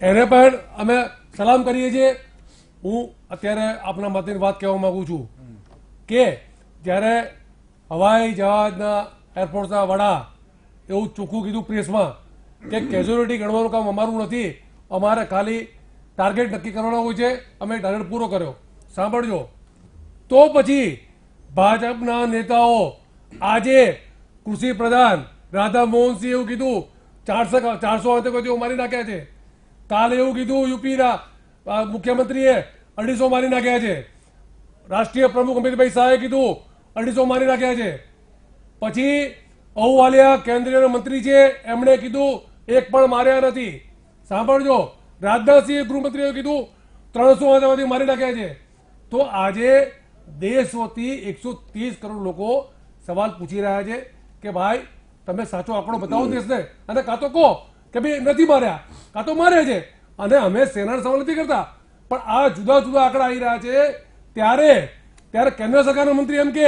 એને પણ અમે સલામ કરીએ છીએ. હું અત્યારે આપના માટેની વાત કહેવા માંગુ છું કે જ્યારે હવાઈ જહાજના એરફોર્સના વડા એવું ચોખ્ખું કીધું પ્રેસમાં કે કેઝ્યુઅલિટી ગણવાનું કામ અમારું નથી, અમારે ખાલી ટાર્ગેટ નક્કી કરવાનો હોય છે, અમે ટાર્ગેટ પૂરો કર્યો. સાંભળજો, તો પછી ભાજપના નેતાઓ આજે કૃષિ પ્રધાન રાધા મોહનસિંહ એવું કીધું 400 આતંકવાદીઓ મારી નાખ્યા છે. કાલે એવું કીધું યુપીના મુખ્યમંત્રીએ 250 મારી નાખ્યા છે. રાષ્ટ્રીય પ્રમુખ અમિતભાઈ શાહે કીધું 250 મારી નાખ્યા છે. પછી અહુવાલિયા કેન્દ્રીય મંત્રી છે, એમણે કીધું 1 પણ માર્યા નથી. સાંભળજો, રાજનાથસિંહ ગૃહમંત્રીએ કીધું 300 આતંકવાદી મારી નાખ્યા છે. તો આજે દેશ વતી 130 કરોડ લોકો સવાલ પૂછી રહ્યા છે કે ભાઈ તમે સાચો આંકડો બતાવો દેશને, અને કાં તો કહો કે ભાઈ નથી માર્યા કાં તો મારે છે, અને અમે સેનાનો સવાલ નથી કરતા, પણ આ જુદા જુદા આંકડા આવી રહ્યા છે ત્યારે કેન્દ્ર સરકારના મંત્રી એમ કે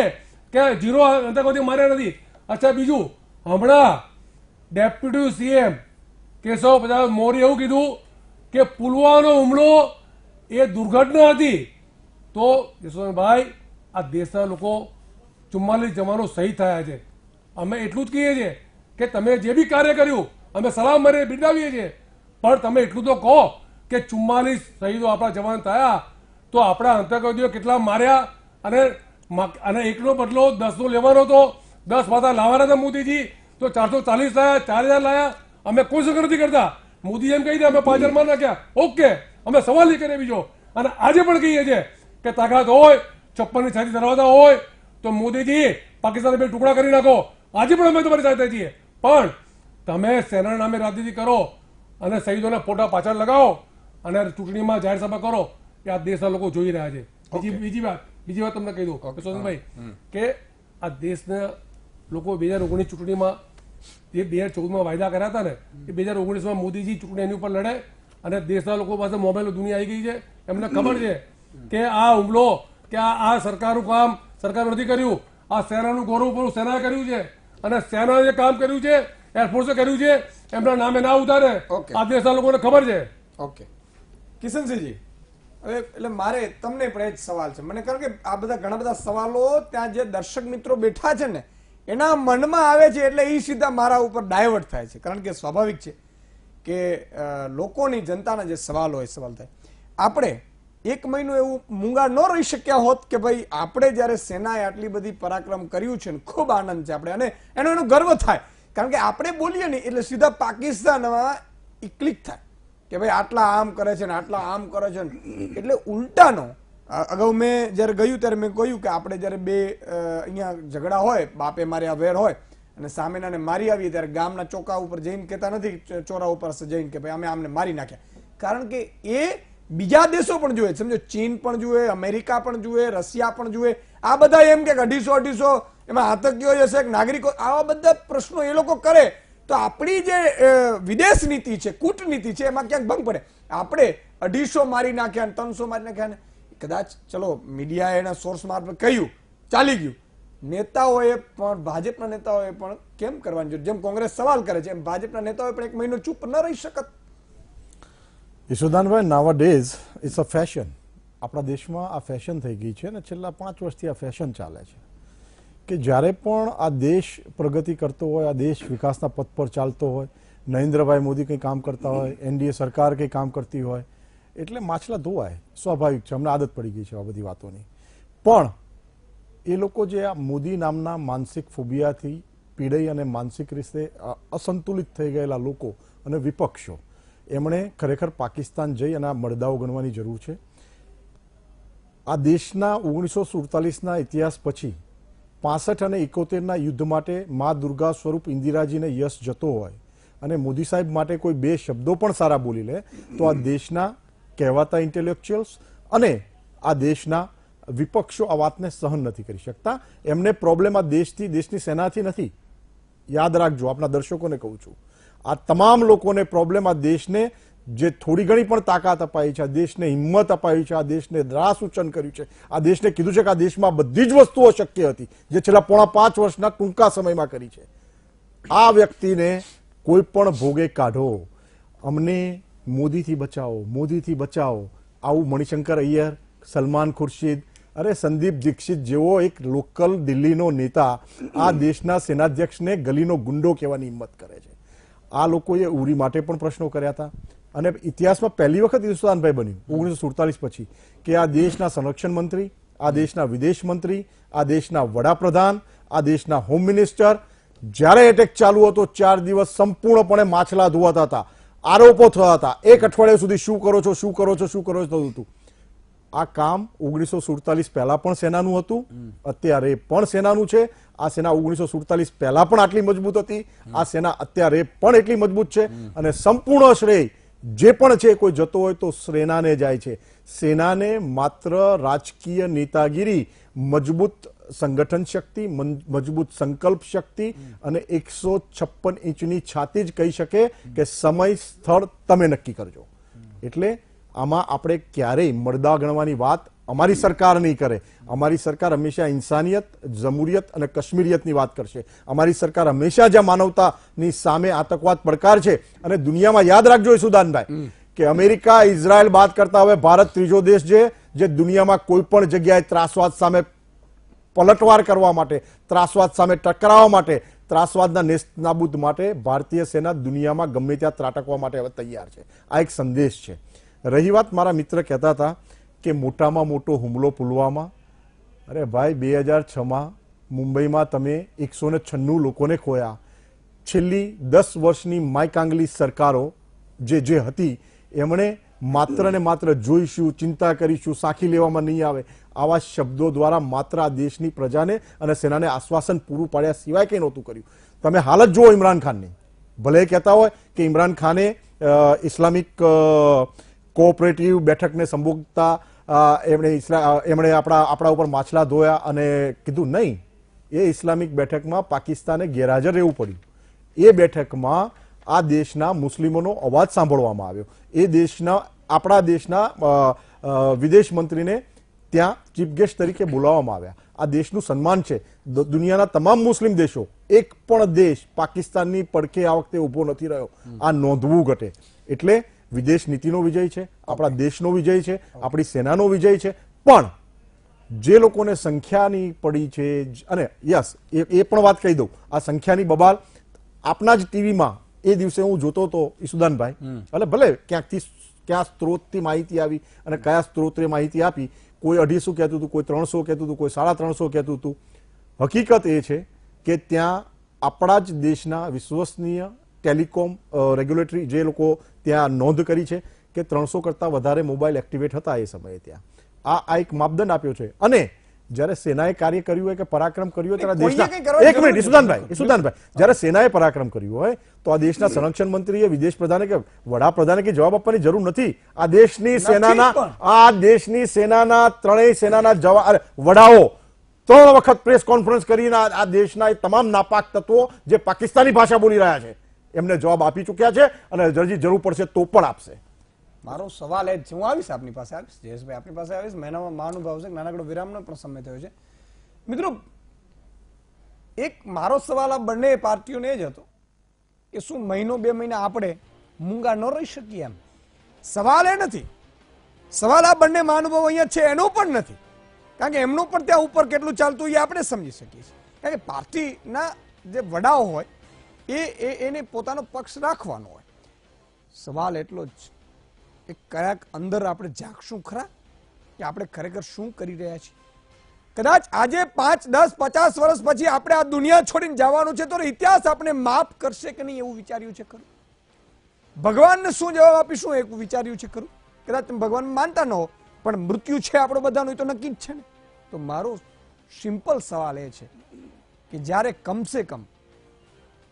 0 આતંકવાદી માર્યા નથી. અચ્છા, બીજું હમણાં ડેપ્યુટી સીએમ કેશવ પ્રસાદ મૌર્ય એવું કીધું કે પુલવામાનો હુમલો એ દુર્ઘટના હતી. તો યશવંતભાઈ, આ દેશના લોકો 44 જવાનો શહીદ થયા છે. અમે એટલું જ કહીએ છીએ કે તમે જે બી કાર્ય કર્યું અમે સલામ મારીને બિરદાવીએ છીએ, પણ તમે એટલું તો કહો કે 44 શહીદો આપણા જવાન થયા તો આપણા આતંકવાદીઓ કેટલા માર્યા, અને એકનો બદલો 10નો લેવાનો હતો, 10 પાછા લાવવાના હતા મોદીજી, તો 440 થયા, 4000 લાયા. અમે કોઈ સંકટ નથી કરતા. મોદી એમ કહી દે અમે 5000 માર નાખ્યા, ઓકે, અમે સવાલ નહીં કરીએ બીજો. અને આજે પણ કહીએ છીએ કે તાકાત હોય, 56ની છાતી ધરાવતા હોય તો મોદીજી પાકિસ્તાન બે ટુકડા કરી નાખો. આજે પણ અમે તમારી સાથે છીએ, પણ તમે સેનાના નામે રાજનીતિ કરો અને શહીદોના ફોટા પાછળ લગાવો અને ચૂંટણીમાં જાહેર સભા કરો, એ આ દેશના લોકો જોઈ રહ્યા છે. બીજી વાત તમને કહી દઉં યશવંતભાઈ, કે આ દેશના લોકો 2019 ચૂંટણીમાં જે 2014માં વાયદા કર્યા હતા ને, એ 2019માં મોદીજી ચૂંટણી એની ઉપર લડે, અને દેશના લોકો પાસે મોબાઈલ દુનિયા આવી ગઈ છે. એમને ખબર છે કે આ હુમલો, કે આ સરકારનું કામ સરકારે નથી કર્યું, આ સેનાનું ગૌરવ સેનાએ કર્યું છે, અને સેનાએ જે કામ કર્યું છે એરફોર્સે કર્યું છે, એમના નામે ના ઉતારે. આ દેશના લોકોને ખબર છે. ઓકે, કિશનસિંહજી, હવે એટલે મારે તમને પણ એ જ સવાલ છે મને, કારણ કે આ બધા ઘણા બધા સવાલો ત્યાં જે દર્શક મિત્રો બેઠા છે ને એના મનમાં આવે છે, એટલે એ સીધા મારા ઉપર ડાયવર્ટ થાય છે. કારણ કે સ્વાભાવિક છે કે લોકોની, જનતાના જે સવાલ હોય સવાલ થાય. આપણે 1 મહિનો એવું મૂંગા ન રહી શક્યા હોત કે ભાઈ આપણે જ્યારે સેનાએ આટલી બધી પરાક્રમ કર્યું છે ને ખૂબ આનંદ છે આપણે, અને એનો ગર્વ થાય. કારણ કે આપણે બોલીએ ને એટલે સીધા પાકિસ્તાનમાં ક્લિક થાય કે ભાઈ આટલા આમ કરે છે ને આટલા આમ કરે છે ને, એટલે ઉલટાનો. અગાઉ મેં જ્યારે ગયું ત્યારે મેં કહ્યું કે આપણે જ્યારે બે અહીંયા ઝઘડા હોય, બાપે માર્યા વેર હોય, અને સામેનાને મારી આવીએ ત્યારે ગામના ચોકા ઉપર જઈને કહેતા નથી, ચોરા ઉપર જઈને કે ભાઈ અમે આમને મારી નાખ્યા. કારણ કે એ બીજા દેશો પણ જુએ, સમજો ચીન પણ જુએ, અમેરિકા પણ જુએ, રશિયા પણ જુએ. આ બધા એમ કે 250 એમાં આતંકીઓ જશે, નાગરિકો, આવા બધા પ્રશ્નો એ લોકો કરે તો આપણી જે વિદેશ નીતિ છે, કૂટનીતિ છે, એમાં ક્યાંક ભંગ પડે. આપણે 250 મારી નાખ્યા, 300 મારી નાખ્યા, કદાચ ચલો મીડિયા એના સોર્સ મારફત કહ્યું, ચાલી ગયું. નેતાઓએ પણ, ભાજપના નેતાઓએ પણ કેમ કરવાની જરૂર? જેમ કોંગ્રેસ સવાલ કરે છે એમ ભાજપના નેતાઓએ પણ 1 મહિનો ચૂપ ન રહી શકત. યશોદાનભાઈ, નાવા ડેઝ ઇટ્સ અ ફેશન. આપણા દેશમાં આ ફેશન થઈ ગઈ છે અને છેલ્લા 5 વર્ષથી આ ફેશન ચાલે છે કે જ્યારે પણ આ દેશ પ્રગતિ કરતો હોય, આ દેશ વિકાસના પથ પર ચાલતો હોય, નરેન્દ્રભાઈ મોદી કંઈ કામ કરતા હોય, એનડીએ સરકાર કંઈ કામ કરતી હોય, એટલે માછલા ધોવાય. સ્વાભાવિક છે, અમને આદત પડી ગઈ છે આ બધી વાતોની. પણ એ લોકો જે આ મોદી નામના માનસિક ફોબિયાથી પીડાઈ અને માનસિક રીતે અસંતુલિત થઈ ગયેલા લોકો અને વિપક્ષો, એમણે ખરેખર પાકિસ્તાન જઈ અને આ મરદાઓ ગણવાની જરૂર છે. આ દેશના 1947ના ઇતિહાસ પછી 65 અને 71ના યુદ્ધ માટે મા દુર્ગા સ્વરૂપ ઇન્દિરાજીને યશ જતો હોય અને મોદી સાહેબ માટે કોઈ 2 શબ્દો પણ સારા બોલી લે તો આ દેશના કહેવાતા ઇન્ટેલેક્ચ્યુઅલ્સ અને આ દેશના વિપક્ષો આ વાતને સહન નથી કરી શકતા. એમને પ્રોબ્લેમ આ દેશથી, દેશની સેનાથી નથી. યાદ રાખજો, આપણા દર્શકોને કહું છું, આ તમામ લોકોને પ્રોબ્લેમ આ દેશને જે થોડી ઘણી પણ તાકાત અપાઈ છે, આ દેશને હિંમત અપાઈ છે, આ દેશને દ્રાસ સૂચન કર્યું છે, આ દેશને કીધું છે કે આ દેશમાં બધી જ વસ્તુઓ શક્ય હતી જે છેલ્લા 4.5 વર્ષના ટૂંકા સમયમાં કરી છે. આ વ્યક્તિને કોઈ પણ ભોગે કાઢો. અમને મોદીથી બચાવો, મોદીથી બચાવો, આવું મણિશંકર અય્યર, સલમાન ખુરશીદ, અરે સંદીપ દીક્ષિત જેવો એક લોકલ દિલ્હીનો નેતા આ દેશના સેનાધ્યક્ષને ગલીનો ગુંડો કહેવાની હિંમત કરે છે. આ લોકોએ ઉરી માટે પણ પ્રશ્નો કર્યા હતા અને ઇતિહાસમાં પહેલી વખત યશોદાનભાઈ બન્યું 1947 પછી કે આ દેશના સંરક્ષણ મંત્રી, આ દેશના વિદેશ મંત્રી, આ દેશના વડાપ્રધાન, આ દેશના હોમ મિનિસ્ટર, જ્યારે એટેક ચાલુ હતો 4 દિવસ સંપૂર્ણપણે માછલા ધોવાતા હતા, આરોપો થતા હતા, 1 અઠવાડિયા સુધી શું કરો છો, શું કરો છો, શું કરો છો થતું હતું. આ કામ 1947 પહેલા પણ સેનાનું હતું, અત્યારે પણ સેનાનું છે. આ સેના 1947 પહેલા પણ આટલી મજબૂત હતી, આ સેના અત્યારે પણ એટલી મજબૂત છે. અને સંપૂર્ણ શ્રેય જે પણ છે કોઈ જતો હોય તો સેનાને જાય છે. સેનાને માત્ર રાજકીય નેતાગીરી, મજબૂત સંગઠન શક્તિ, મજબૂત સંકલ્પ શક્તિ અને 156 ઇંચની છાતી જ કહી શકે કે સમય સ્થળ તમે નક્કી કરજો. એટલે આમાં આપણે ક્યારેય મળદા ગણવાની વાત અમારી સરકાર નહીં કરે. અમારી સરકાર હંમેશા ઇન્સાનિયત, જમહુરિયત અને કાશ્મીરિયતની વાત કરશે. અમારી સરકાર હંમેશા જ્યાં માનવતાની સામે આતંકવાદ પડકાર છે, અને દુનિયામાં યાદ રાખજો સુદાનભાઈ કે અમેરિકા, ઇઝરાયલ બાદ કરતા હવે ભારત ત્રીજો દેશ છે જે દુનિયામાં કોઈ પણ જગ્યાએ ત્રાસવાદ સામે પલટવાર કરવા માટે, ત્રાસવાદ સામે ટકરાવવા માટે, ત્રાસવાદના નેસ્તનાબૂદ માટે ભારતીય સેના દુનિયામાં ગમે ત્યાં ત્રાટકવા માટે હવે તૈયાર છે. આ એક સંદેશ છે. રહી વાત, મારા મિત્ર કહેતા હતા કે મોટામાં મોટો હુમલો પુલવામા. અરે ભાઈ, 2006માં મુંબઈમાં તમે 196 લોકોને ખોયા. છેલ્લી 10 વર્ષની માયકાંગલી સરકારો જે હતી એમણે માત્ર ને માત્ર જોઈશું, ચિંતા કરીશું, સાખી લેવામાં નહીં આવે આવા શબ્દો દ્વારા માત્ર આ દેશની પ્રજાને અને સેનાને આશ્વાસન પૂરું પાડ્યા સિવાય કંઈ નહોતું કર્યું. તમે હાલત જુઓ ઇમરાન ખાનની. ભલે કહેતા હોય કે ઇમરાન ખાને ઇસ્લામિક કોઓપરેટિવ બેઠકને સંબોધતા એમણે આપણા ઉપર માછલા ધોયા અને કીધું નહીં, એ ઇસ્લામિક બેઠકમાં પાકિસ્તાને ગેરહાજર રહેવું પડ્યું. એ બેઠકમાં આ દેશના મુસ્લિમોનો અવાજ સાંભળવામાં આવ્યો. એ દેશના, આપણા દેશના વિદેશ મંત્રીને ત્યાં ચીફ ગેસ્ટ તરીકે બોલાવવામાં આવ્યા. આ દેશનું સન્માન છે. દુનિયાના તમામ મુસ્લિમ દેશો, એક પણ દેશ પાકિસ્તાનની પડખે આ વખતે ઉભો નથી રહ્યો. આ નોંધવું ઘટે. એટલે વિદેશ નીતિનો વિજય છે, આપણા દેશનો વિજય છે, આપણી સેનાનો વિજય છે. પણ જે લોકોને સંખ્યાની પડી છે, અને યસ, એ પણ વાત કહી દઉં, આ સંખ્યાની બબાલ આપના જ ટીવીમાં એ દિવસે હું જોતો હતો ઈસુદાનભાઈ. એટલે ભલે ક્યાં સ્ત્રોતથી માહિતી આવી અને કયા સ્ત્રોતે માહિતી આપી, કોઈ 250 કહેતું હતું, કોઈ 300 કહેતું હતું, કોઈ 350 કહેતું હતું. હકીકત એ છે કે ત્યાં આપણા જ દેશના વિશ્વસનીય ટેલિકોમ રેગ્યુલેટરી જે લોકો ત્યાં નોંધ કરી છે કે 300 કરતાં વધારે મોબાઈલ એક્ટિવેટ હતા એ સમયે. ત્યાં આ એક માપદંડ આપ્યો છે. અને જ્યારે સેનાએ કાર્ય કર્યું હોય કે પરાક્રમ કર્યું હોય ત્યારે દેશના, એક મિનિટ ઈસુદાનભાઈ, જ્યારે સેનાએ પરાક્રમ કર્યું હોય તો આ દેશના સંરક્ષણ મંત્રીએ, વિદેશ પ્રધાને કે વડાપ્રધાને કે જવાબ આપવાની જરૂર નથી. આ દેશની સેનાના ત્રણેય સેનાના વડાઓ 3 વખત પ્રેસ કોન્ફરન્સ કરીને આ દેશના તમામ નાપાક તત્વો જે પાકિસ્તાની ભાષા બોલી રહ્યા છે એમને જવાબ આપી ચૂક્યા છે, અને જરૂર પડશે તો પણ આપશે. મારો સવાલ એ જ છે, હું આવીશ આપની પાસે, આવીશ જયેશભાઈ, આપની પાસે આવીશ. મહિનામાં મહાનુભાવ છે, નાનકડો વિરામનો પણ સમય થયો છે. મિત્રો, એક મારો સવાલ આ બંને પાર્ટીઓને જ હતો કે શું મહિનો 2 મહિના આપણે મૂંગા ન રહી શકીએ? એમ સવાલ એ નથી. સવાલ આ બંને મહાનુભાવ અહીંયા છે એનો પણ નથી, કારણ કે એમનું પણ ત્યાં ઉપર કેટલું ચાલતું એ આપણે સમજી શકીએ છીએ. કારણ કે પાર્ટીના જે વડાઓ હોય એને પોતાનો પક્ષ રાખવાનો હોય. સવાલ એટલો જ કે કયાક અંદર આપણે જાગશું ખરા કે આપણે ખરેખર શું કરી રહ્યા છીએ? કદાચ આજે 5, 10, 50 વર્ષ પછી આપણે આ દુનિયા છોડીને જવાનું છે તો ઇતિહાસ આપણે માફ કરશે કે નહીં એવું વિચાર્યું છે ખરું? ભગવાનને શું જવાબ આપીશું એવું વિચાર્યું છે ખરું? કદાચ તમે ભગવાન માનતા ન હો, પણ મૃત્યુ છે આપણું બધાનું, તો નક્કી જ છે ને. તો મારો સિમ્પલ સવાલ એ છે કે જ્યારે કમસે કમ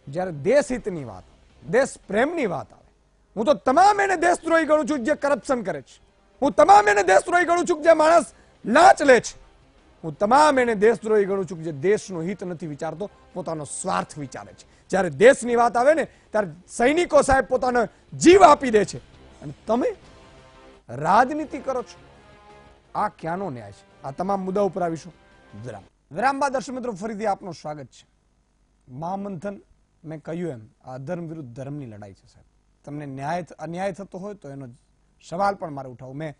જ્યારે દેશ હિતની વાત, દેશ પ્રેમની વાત આવે, હું તો તમામ એને દેશદ્રોહી ગણું છું જે કરપ્શન કરે છે. હું તમામ એને દેશદ્રોહી ગણું છું જે માણસ લાંચ લે છે. હું તમામ એને દેશદ્રોહી ગણું છું જે દેશનું હિત નથી વિચારતો, પોતાનો સ્વાર્થ વિચારે છે. જ્યારે દેશની વાત આવે ને ત્યારે સૈનિકો સાહેબ પોતાનો જીવ આપી દે છે, અને તમે રાજનીતિ કરો છો. આ ક્યાંનો ન્યાય છે? આ તમામ મુદ્દા ઉપર આવીશું. વિરામ બાદ દર્શક મિત્રો ફરીથી આપનું સ્વાગત છે. મહામંથન, મેં કહ્યું એમ, આ ધર્મ વિરુદ્ધ ધર્મની લડાઈ છે સાહેબ. તમને અન્યાય થતો હોય તો એનો સવાલ પણ મારે ઉઠાવો. મેં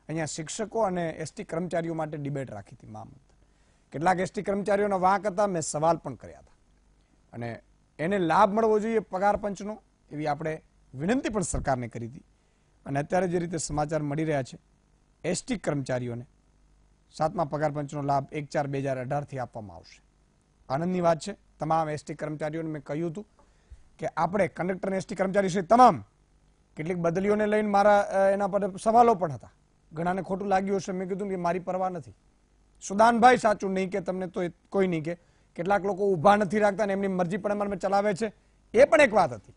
અહીંયા શિક્ષકો અને એસટી કર્મચારીઓ માટે ડિબેટ રાખી હતી મહામંથન. કેટલાક એસટી કર્મચારીઓના વાંક હતા, મેં સવાલ પણ કર્યા હતા, અને એને લાભ મળવો જોઈએ પગાર પંચનો એવી આપણે વિનંતી પણ સરકારને કરી હતી. અને અત્યારે જે રીતે સમાચાર મળી રહ્યા છે, એસટી કર્મચારીઓને 7મા પગાર પંચનો લાભ 1/4/2018 આપવામાં આવશે. આનંદની વાત છે. તમામ એસટી કર્મચારીઓને મેં કહ્યું હતું કે આપણે કંડક્ટર અને એસટી કર્મચારી છે તમામ, કેટલીક બદલીઓને લઈને મારા એના પર સવાલો પણ હતા. ઘણાને ખોટું લાગ્યું હશે. મેં કીધું કે મારી પરવા નથી. સુદાનભાઈ સાચું નહીં કે તમને તો કોઈ નહીં કે કેટલાક લોકો ઊભા નથી રાખતા ને એમની મરજી પણ અમારે ચલાવે છે, એ પણ એક વાત હતી.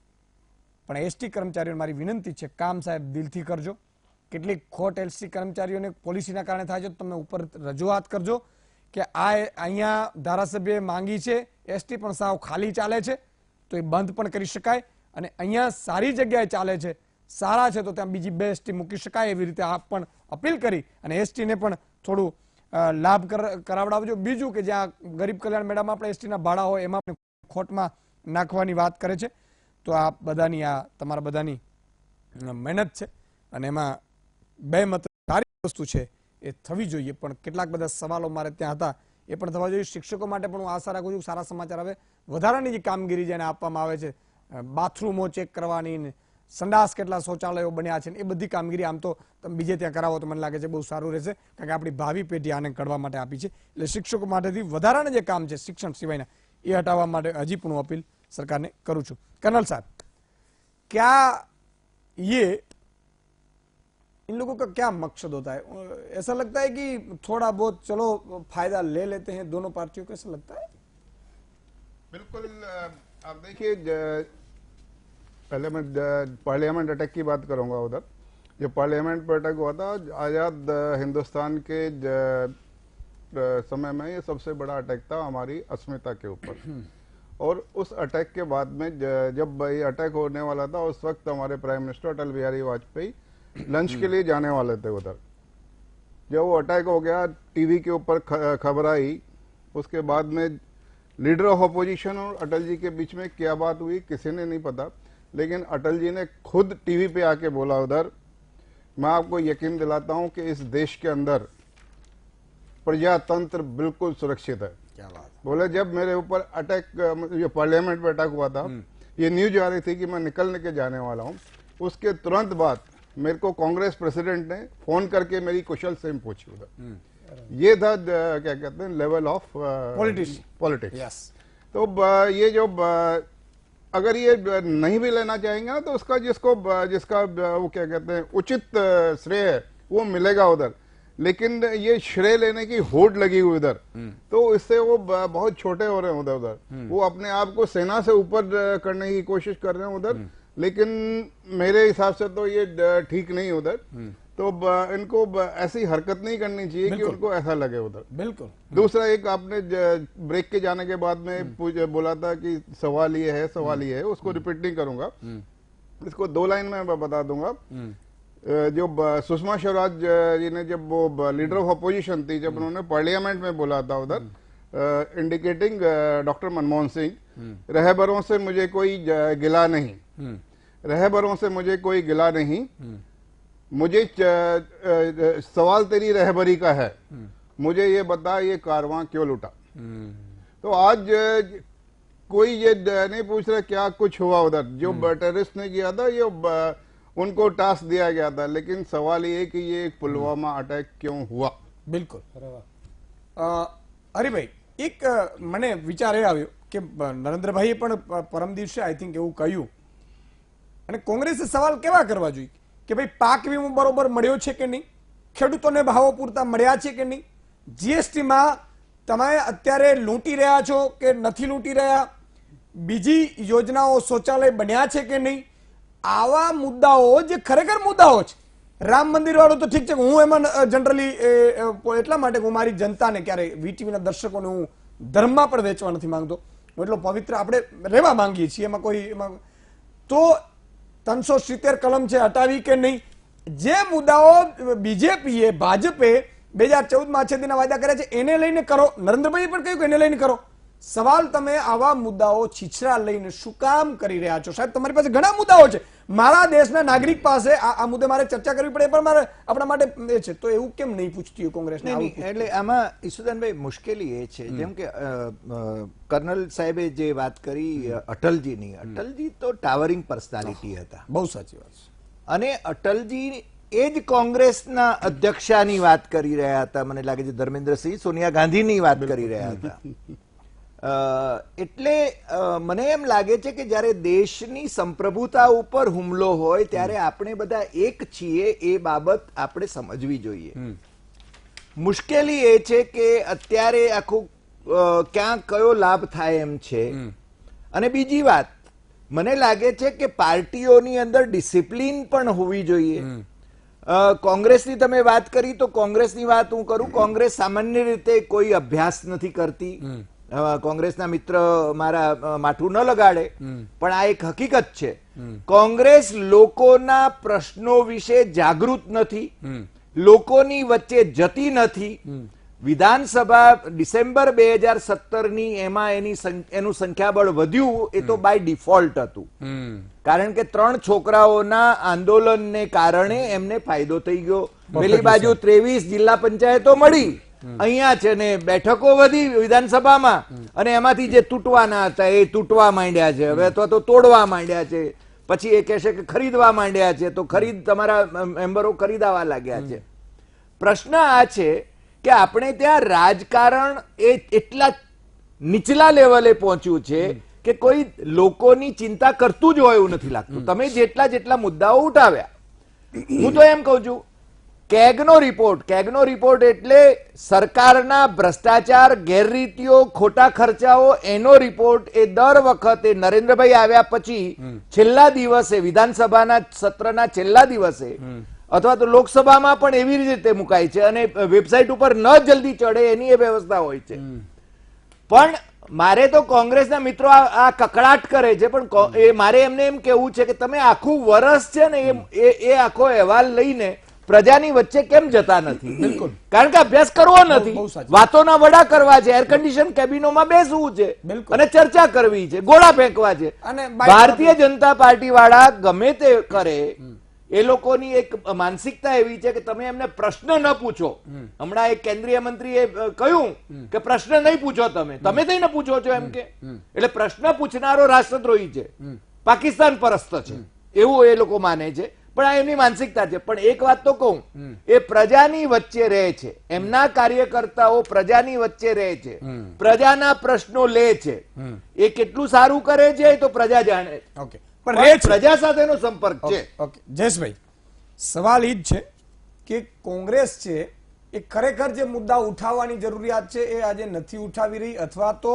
પણ એસટી કર્મચારીઓને મારી વિનંતી છે, કામ સાહેબ દિલથી કરજો. કેટલીક ખોટ એસટી કર્મચારીઓને પોલિસીના કારણે થાય છે, તમે ઉપર રજૂઆત કરજો કે આ અહીંયા ધારાસભ્યએ માંગી છે એસટી પણ સાવ ખાલી ચાલે છે તો એ બંધ પણ કરી શકાય, અને અહીંયા સારી જગ્યાએ ચાલે છે, સારા છે, તો ત્યાં બીજી 2 એસટી મૂકી શકાય, એવી રીતે આપ પણ અપીલ કરી અને એસટીને પણ થોડું લાભ કરાવડાવજો. બીજું કે જ્યાં ગરીબ કલ્યાણ મેળામાં આપણે એસટીના ભાડા હોય એમાં પણ ખોટમાં નાખવાની વાત કરે છે. તો આ બધાની, આ તમારા બધાની મહેનત છે અને એમાં 2 મત સારી વસ્તુ છે એ થવી જોઈએ. પણ કેટલાક બધા સવાલો મારે ત્યાં હતા એ પણ થવા જોઈએ. શિક્ષકો માટે પણ હું આશા રાખું છું સારા સમાચાર આવે. વધારાની જે કામગીરી જેને આપવામાં આવે છે, બાથરૂમો ચેક કરવાની, સંડાસ કેટલા શૌચાલયો બન્યા છે, એ બધી કામગીરી આમ તો તમે બીજે ત્યાં કરાવો તો મને લાગે છે બહુ સારું રહેશે, કારણ કે આપણી ભાવિ પેઢી આને કરવા માટે આપી છે. એટલે શિક્ષકો માટેથી વધારાના જે કામ છે શિક્ષણ સિવાયના એ હટાવવા માટે હજી પણ હું અપીલ સરकारने करूँ छू. कर्नल साहब, क्या ये इन लोगों का क्या मकसद होता है? ऐसा लगता है कि थोड़ा बहुत चलो फायदा ले लेते हैं दोनों पार्टियों को, ऐसा लगता है? बिल्कुल. आप देखिए, पहले मैं पार्लियामेंट अटैक की बात करूंगा. उधर जो पार्लियामेंट पर अटैक हुआ था आज़ाद हिंदुस्तान के समय में, ये सबसे बड़ा अटैक था हमारी अस्मिता के ऊपर. और उस अटैक के बाद में जब ये अटैक होने वाला था, उस वक्त हमारे prime minister Atal Bihari Vajpayee lunch के लिए जाने वाले थे उधर. जब वो अटैक हो गया, टीवी के ऊपर खबर आई, उसके बाद में लीडर ऑफ अपोजिशन और अटल जी के बीच में क्या बात हुई किसी ने नहीं पता, लेकिन अटल जी ने खुद टीवी पे आके बोला उधर, मैं आपको यकीन दिलाता हूं कि इस देश के अंदर प्रजातंत्र बिल्कुल सुरक्षित है. क्या बात. बोले जब मेरे ऊपर अटैक, जो पार्लियामेंट में अटैक हुआ था, ये न्यूज आ रही थी कि मैं निकलने के जाने वाला हूं, उसके तुरंत बाद मेरे को कांग्रेस प्रेसिडेंट ने फोन करके मेरी कुशल सेम पूछी उधर. ये था क्या कहते हैं लेवल ऑफ पॉलिटिक्स. तो ये जो अगर ये नहीं भी लेना चाहेंगे ना, तो उसका जिसका वो क्या कहते हैं उचित श्रेय है वो मिलेगा उधर, लेकिन ये श्रेय लेने की होड़ लगी हुई उधर, तो इससे वो बहुत छोटे हो रहे हैं उधर. वो अपने आप को सेना से ऊपर करने की कोशिश कर रहे हैं उधर, लेकिन मेरे हिसाब से तो ये ठीक नहीं उधर. तो इनको ऐसी हरकत नहीं करनी चाहिए कि उनको ऐसा लगे उधर. बिल्कुल. दूसरा, एक आपने ब्रेक के जाने के बाद में बोला था कि सवाल ये है, उसको रिपीट नहीं करूंगा, इसको 2 लाइन में मैं बता दूंगा. जो सुषमा स्वराज जी ने जब वो लीडर ऑफ अपोजिशन थी, जब उन्होंने पार्लियामेंट में बोला था उधर, इंडिकेटिंग डॉक्टर मनमोहन सिंह, रहबरों से मुझे कोई गिला नहीं, रहबरों से मुझे कोई गिला नहीं, मुझे सवाल तेरी रहबरी का है, मुझे ये बता ये कारवां क्यों लुटा. तो आज कोई ये नहीं पूछ रहा क्या कुछ हुआ उधर. जो टेररिस्ट ने किया था ये उनको टास्क दिया गया था, लेकिन सवाल ये कि ये पुलवामा अटैक क्यों हुआ. बिल्कुल. હરિભાઈ, એક મને વિચાર એ આવ્યો કે નરેન્દ્રભાઈએ પણ પરમ દિવસે આઈ થિંક એવું કહ્યું, અને કોંગ્રેસે સવાલ કેવા કરવા જોઈએ કે ભાઈ પાક વીમો બરોબર મળ્યો છે કે નહીં, ખેડૂતોને ભાવો પૂરતા મળ્યા છે કે નહીં, જીએસટીમાં તમે અત્યારે લૂંટી રહ્યા છો કે નથી લૂંટી રહ્યા, બીજી યોજનાઓ શૌચાલય બન્યા છે કે નહીં. આવા મુદ્દાઓ જે ખરેખર મુદ્દાઓ છે. રામ મંદિર વાળું તો ઠીક છે, હું એમાં જનરલી એટલા માટે હું મારી જનતાને ક્યારે વીટીવીના દર્શકોને હું ધર્મમાં પણ વેચવા નથી માંગતો, હું એટલો પવિત્ર આપણે રહેવા માંગીએ છીએ, એમાં કોઈ એમાં તો 370 કલમ છે હટાવી કે નહીં. જે મુદ્દાઓ બીજેપીએ ભાજપે 2014માં છેદીના વાયદા કર્યા છે એને લઈને કરો. નરેન્દ્રભાઈએ પણ કહ્યું કે એને લઈને કરો. સવાલ તમે આવા મુદ્દાઓ છીછરા લઈને શું કામ કરી રહ્યા છો? સાહેબ, તમારી પાસે ઘણા મુદ્દાઓ છે, મારા દેશના નાગરિક પાસે આ મુદ્દે મારે ચર્ચા કરવી પડે, પણ મારે આપણા માટે એ છે, તો એવું કેમ નહીં પૂછતી હોય કોંગ્રેસ? એટલે આમાં ઈસુદાનભાઈ મુશ્કેલી એ છે, જેમ કે કર્નલ સાહેબે જે વાત કરી અટલજીની, અટલજી તો ટાવરિંગ પર્સનાલિટી હતા. બહુ સાચી વાત છે. અને અટલજી એ જ કોંગ્રેસના અધ્યક્ષાની વાત કરી રહ્યા હતા. મને લાગે છે ધર્મેન્દ્રસિંહ સોનિયા ગાંધીની વાત કરી રહ્યા હતા. એટલે મને એમ લાગે છે કે જ્યારે દેશની સંપ્રભુતા ઉપર હુમલો હોય ત્યારે આપણે બધા એક છીએ, એ બાબત આપણે સમજવી જોઈએ. મુશ્કેલી એ છે કે અત્યારે આખું ક્યાં કયો લાભ થાય એમ છે. અને બીજી વાત, મને લાગે છે કે પાર્ટીઓની અંદર ડિસિપ્લિન પણ હોવી જોઈએ. કોંગ્રેસની તમે વાત કરી તો કોંગ્રેસની વાત હું કરું. કોંગ્રેસ સામાન્ય રીતે કોઈ અભ્યાસ નથી કરતી. કોંગ્રેસના મિત્ર મારા માથું ન લગાડે, પણ આ એક હકીકત છે. કોંગ્રેસ લોકોના પ્રશ્નો વિશે જાગૃત નથી, લોકોની વચ્ચે જતી નથી. વિધાનસભા ડિસેમ્બર 2017ની એમાં એનું સંખ્યાબળ વધ્યું, એ તો બાય ડિફોલ્ટ હતું. કારણ કે 3 છોકરાઓના આંદોલનને કારણે એમને ફાયદો થઈ ગયો. પેલી બાજુ 23 જિલ્લા પંચાયતો મળી, અહીંયા છે ને બેઠકો વધી વિધાનસભામાં, અને એમાંથી જે તૂટવાના હતા એ તૂટવા માંડ્યા છે હવે, અથવા તો તોડવા માંડ્યા છે. પછી એ કહેશે કે ખરીદવા માંડ્યા છે, તો તમારા મેમ્બરો ખરીદાવા લાગ્યા છે. પ્રશ્ન આ છે કે આપણે ત્યાં રાજકારણ એ એટલા નીચલા લેવલે પહોંચ્યું છે કે કોઈ લોકોની ચિંતા કરતું જ હોય એવું નથી લાગતું. તમે જેટલા મુદ્દાઓ ઉઠાવ્યા, હું તો એમ કહું છું, કેગનો રિપોર્ટ એટલે સરકારના ભ્રષ્ટાચાર, ગેરરીતિઓ, ખોટા ખર્ચાઓ, એનો રિપોર્ટ એ દર વખતે નરેન્દ્રભાઈ આવ્યા પછી છેલ્લા દિવસે, વિધાનસભાના સત્રના છેલ્લા દિવસે અથવા તો લોકસભામાં પણ એવી રીતે મુકાય છે, અને વેબસાઇટ ઉપર ન જલ્દી ચડે એની એ વ્યવસ્થા હોય છે. પણ મારે તો કોંગ્રેસના મિત્રો આ કકડાટ કરે છે, પણ મારે એમને એમ કેવું છે કે તમે આખું વર્ષ છે ને એ આખો અહેવાલ લઈને પ્રજાની વચ્ચે કેમ જતા નથી? બિલકુલ, કારણ કે અભ્યાસ કરવો નથી, વાતોના વડા કરવા છે, એર કન્ડિશન કેબિનોમાં બેસવું છે અને ચર્ચા કરવી છે, ગોળા ફેંકવા છે. અને ભારતીય જનતા પાર્ટી વાળા ગમે તે કરે, એ લોકોની એક માનસિકતા એવી છે કે તમે એમને પ્રશ્ન ન પૂછો. હમણાં એક કેન્દ્રીય મંત્રીએ કહ્યું કે પ્રશ્ન નહીં પૂછો, તમે થઈને પૂછો છો એમ કે, એટલે પ્રશ્ન પૂછનારો રાષ્ટ્રદ્રોહી છે, પાકિસ્તાન પરસ્ત છે, એવું એ લોકો માને છે. પણ આ એમની માનસિકતા છે. પણ એક વાત તો કહું, એ પ્રજાની વચ્ચે રહે છે, એમના કાર્યકર્તાઓ પ્રજાની વચ્ચે રહે છે, પ્રજાના પ્રશ્નો લે છે. એ કેટલું સારું કરે છે એ તો પ્રજા જાણે. ઓકે, પણ પ્રજા સાથેનો સંપર્ક છે. ઓકે જયેશભાઈ, સવાલ એ જ છે કે કોંગ્રેસ છે એ ખરેખર જે મુદ્દા ઉઠાવવાની જરૂરિયાત છે એ આજે નથી ઉઠાવી રહી, અથવા તો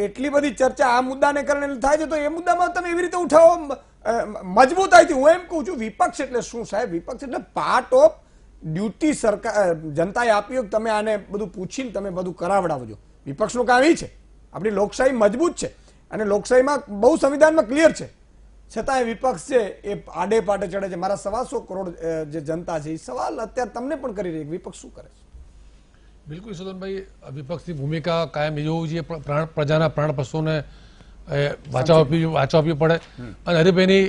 એટલી બધી ચર્ચા આ મુદ્દાને કારણે થાય છે, તો એ મુદ્દામાં તમે એવી રીતે ઉઠાવો મજબૂતાઈથી. હું એમ કહું છું, વિપક્ષ એટલે શું સાહેબ? વિપક્ષ એટલે પાર્ટ ઓફ ડ્યુટી સરકાર જનતાએ આપ્યું, તમે આને બધું પૂછીને તમે બધું કરાવડાવજો. વિપક્ષનું કામ એ છે. આપણી લોકશાહી મજબૂત છે અને લોકશાહીમાં બહુ સંવિધાનમાં ક્લિયર છે, છતાં વિપક્ષ છે એ આડે પાડે ચડે છે. મારા 125 કરોડ જે જનતા છે એ સવાલ અત્યારે તમને પણ કરી રહી, વિપક્ષ શું કરે છે? બિલકુલ યશોધનભાઈ, વિપક્ષની ભૂમિકા કાયમ એ હોવી જોઈએ, પ્રજાના પ્રાણ પશુઓને વાંચવા આપવી પડે. અને હરિભાઈની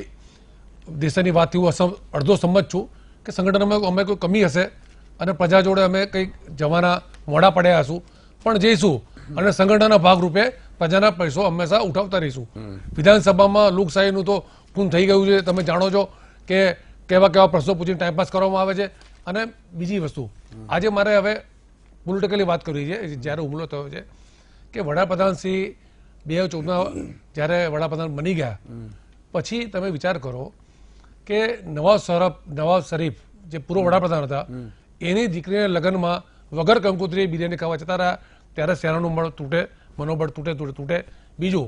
દેશની વાતથી હું અડધો સંમત છું કે સંગઠનમાં અમે કોઈ કમી હશે અને પ્રજા જોડે અમે કંઈક જવાના મોડા પડ્યા હશું, પણ જઈશું અને સંગઠનના ભાગરૂપે પ્રજાના પૈસો હંમેશા ઉઠાવતા રહીશું. વિધાનસભામાં લોકશાહીનું તો ખૂન થઈ ગયું છે, તમે જાણો છો કે કેવા પ્રશ્નો પૂછીને ટાઈમપાસ કરવામાં આવે છે. અને બીજી વસ્તુ, આજે મારે હવે પોલિટિકલી વાત કરવી છે. જ્યારે હુમલો થયો છે કે વડાપ્રધાન શ્રી 2014 જ્યારે વડાપ્રધાન બની ગયા પછી તમે વિચાર કરો કે નવાઝ શરીફ જે પૂર્વ વડાપ્રધાન હતા, એની દીકરીને લગ્નમાં વગર કંકોત્રીએ બિરયાની ખાવા જતા રહ્યા, ત્યારે સેનાનું મનોબળ તૂટે. બીજું,